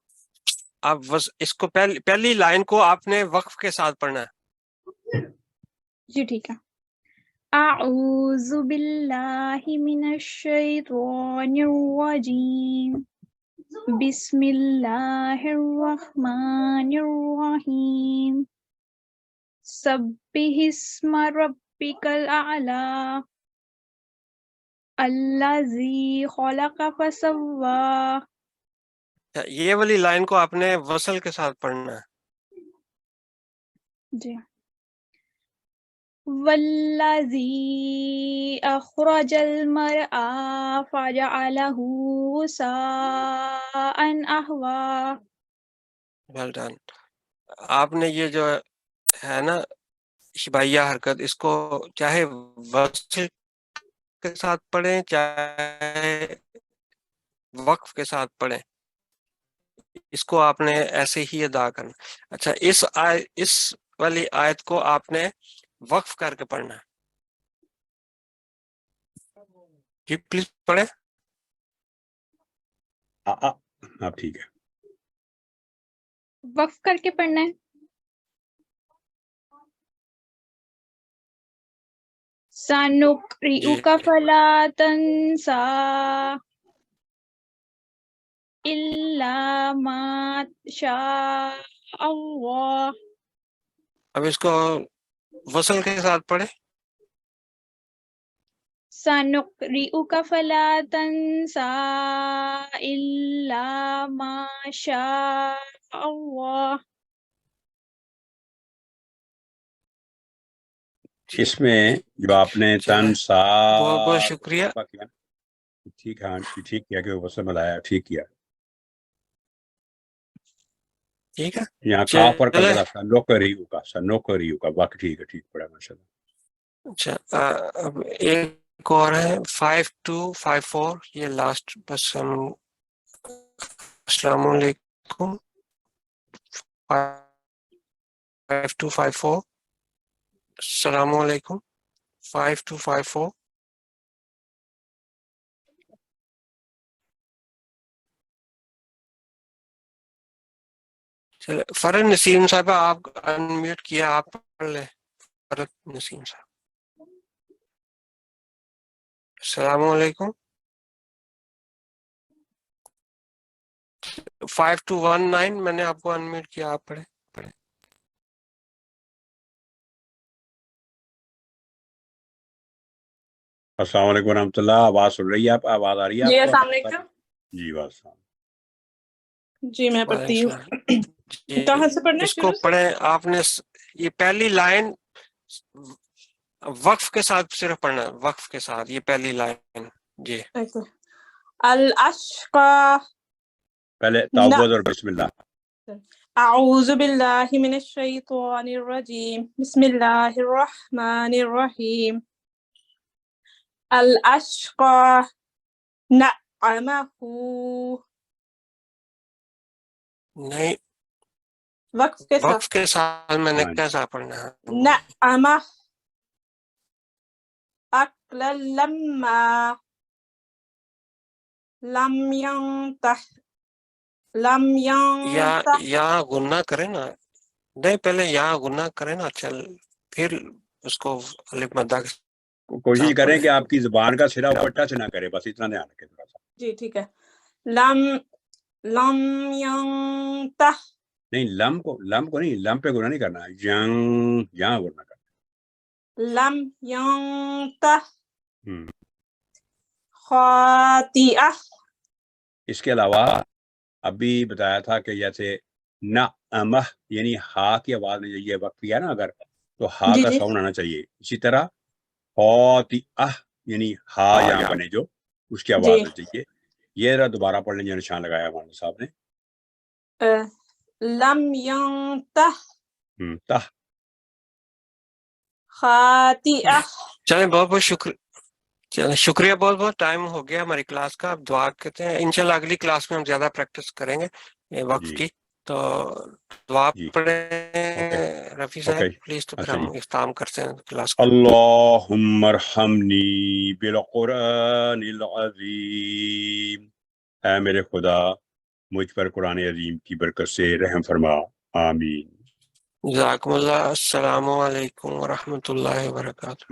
Speaker 1: آپ بس اس کو پہلی لائن کو آپ نے وقف کے ساتھ پڑھنا ہے.
Speaker 7: جی ٹھیک ہے. اعوذ باللہ من الشیطان الرجیم بسم اللہ الرحمن الرحیم سبح اسم ربک الاعلی الذی خلق فسوی.
Speaker 1: یہ والی لائن کو آپ نے وصل کے ساتھ پڑھنا ہے.
Speaker 7: جی والذی اخرج المرعى فجعله غثاء احوا.
Speaker 1: Well done. آپ نے یہ جو ہے نا شبیہ حرکت، اس کو چاہے وصل کے ساتھ پڑھیں چاہے وقف کے ساتھ پڑھیں، اس کو آپ نے ایسے ہی ادا کرنا. اچھا، اس والی آیت کو آپ نے وقف کر کے پڑھنا ہے. جی پلیز پڑھیں.
Speaker 2: آپ ٹھیک ہے.
Speaker 7: وقف کر کے پڑھنا ہے. سَنُقْرِئُكَ فَلَا تَنْسَى إِلَّا مَا شَاءَ اللَّهُ.
Speaker 1: اب اس کو وصل کے ساتھ پڑھیں.
Speaker 7: سَنُقْرِئُكَ فَلَا تَنْسَى إِلَّا مَا شَاءَ اللَّهُ.
Speaker 2: اس میں جو آپ نے تنسا
Speaker 1: بہت بہت شکریہ.
Speaker 2: ٹھیک ہے، ٹھیک کیا کہ وصل ملایا، ٹھیک کیا.
Speaker 1: ٹھیک ہے،
Speaker 2: یہاں کاف پر کر دینا تھا، نوکریو کا باقی ٹھیک ہے، ٹھیک پڑا ماشاء اللہ.
Speaker 1: اچھا اب ایک اور ہے 5254، یہ لاسٹ بس ہم. السلام علیکم. 5254. السلام علیکم. 5254. چلے فرد نسیم صاحب آپ انمیوٹ کیا، آپ پڑھ لیں. فرد نسیم صاحب. السلام علیکم. 5219 میں نے آپ کو انمیوٹ کیا، آپ پڑھیں.
Speaker 2: السلام علیکم ورحمۃ اللہ. آواز سن رہی ہے آپ؟ آواز آ رہی ہے آپ کو؟
Speaker 8: جی السلام علیکم.
Speaker 2: جی السلام.
Speaker 8: جی میں پڑھتی ہوں.
Speaker 1: جی
Speaker 8: کہاں سے پڑھنا ہے؟
Speaker 1: اس کو
Speaker 8: شروع سے؟
Speaker 1: پڑھیں. آپ نے یہ پہلی لائن وقف کے ساتھ صرف پڑھنا ہے، وقف کے ساتھ یہ پہلی لائن. جی
Speaker 8: الاشقا.
Speaker 2: پہلے تعوذ اور بسم اللہ.
Speaker 8: اعوذ باللہ من الشیطان الرجیم، بسم اللہ الرحمن الرحیم. الاشقا نعمہ.
Speaker 1: نہیں،
Speaker 8: وقف کے ساتھ.
Speaker 1: وقف کے ساتھ میں نے کیسا پڑھنا ہے؟
Speaker 8: نعمہ اکل لما لم ينتح لم ينتح.
Speaker 1: یہاں غنہ کرے نا. نہیں، پہلے یہاں غنہ کرے نا، چل پھر اس کو الف مدہ کے
Speaker 2: کوشش کریں کہ آپ کی زبان کا سرا اوپر ٹچ نہ کرے، بس اتنا دھیان رکھیں تھوڑا سا.
Speaker 8: جی ٹھیک ہے. لم ينتح.
Speaker 2: نہیں، لم کو نہیں، لم پہ گنا نہیں کرنا، یہاں گنا کرنا.
Speaker 8: لم ينتح خاطئہ.
Speaker 2: اس کے علاوہ ابھی بتایا تھا کہ جیسے نعمہ یعنی ہا کی آواز میں یہ وقت کیا نا اگر، تو ہا کا ساؤنڈ آنا چاہیے. اسی طرح خاطئہ یعنی ہا یہاں بنے جو اس کی آواز آنا چاہیے. یہ ذرا دوبارہ پڑھ لیں جو نشان لگایا مولانا صاحب نے.
Speaker 8: لم ينتح
Speaker 2: تہ.
Speaker 8: خاطئہ.
Speaker 1: چلیں بہت بہت شکریہ. چلیں شکریہ بہت بہت. ٹائم ہو گیا ہماری کلاس کا. اب دعا کرتے ہیں، انشاءاللہ اگلی کلاس میں ہم زیادہ پریکٹس کریں گے وقف کی. تو دعا پڑھیں رفیع صاحب پلیز، تو پھر ہم اختتام کرتے ہیں کلاس کا.
Speaker 2: اللہم ارحمنی بالقرآن العظیم. اے میرے خدا مجھ پر قرآن عظیم کی برکت سے رحم فرما. آمین.
Speaker 1: جزاکم اللہ. السلام علیکم ورحمۃ اللہ وبرکاتہ.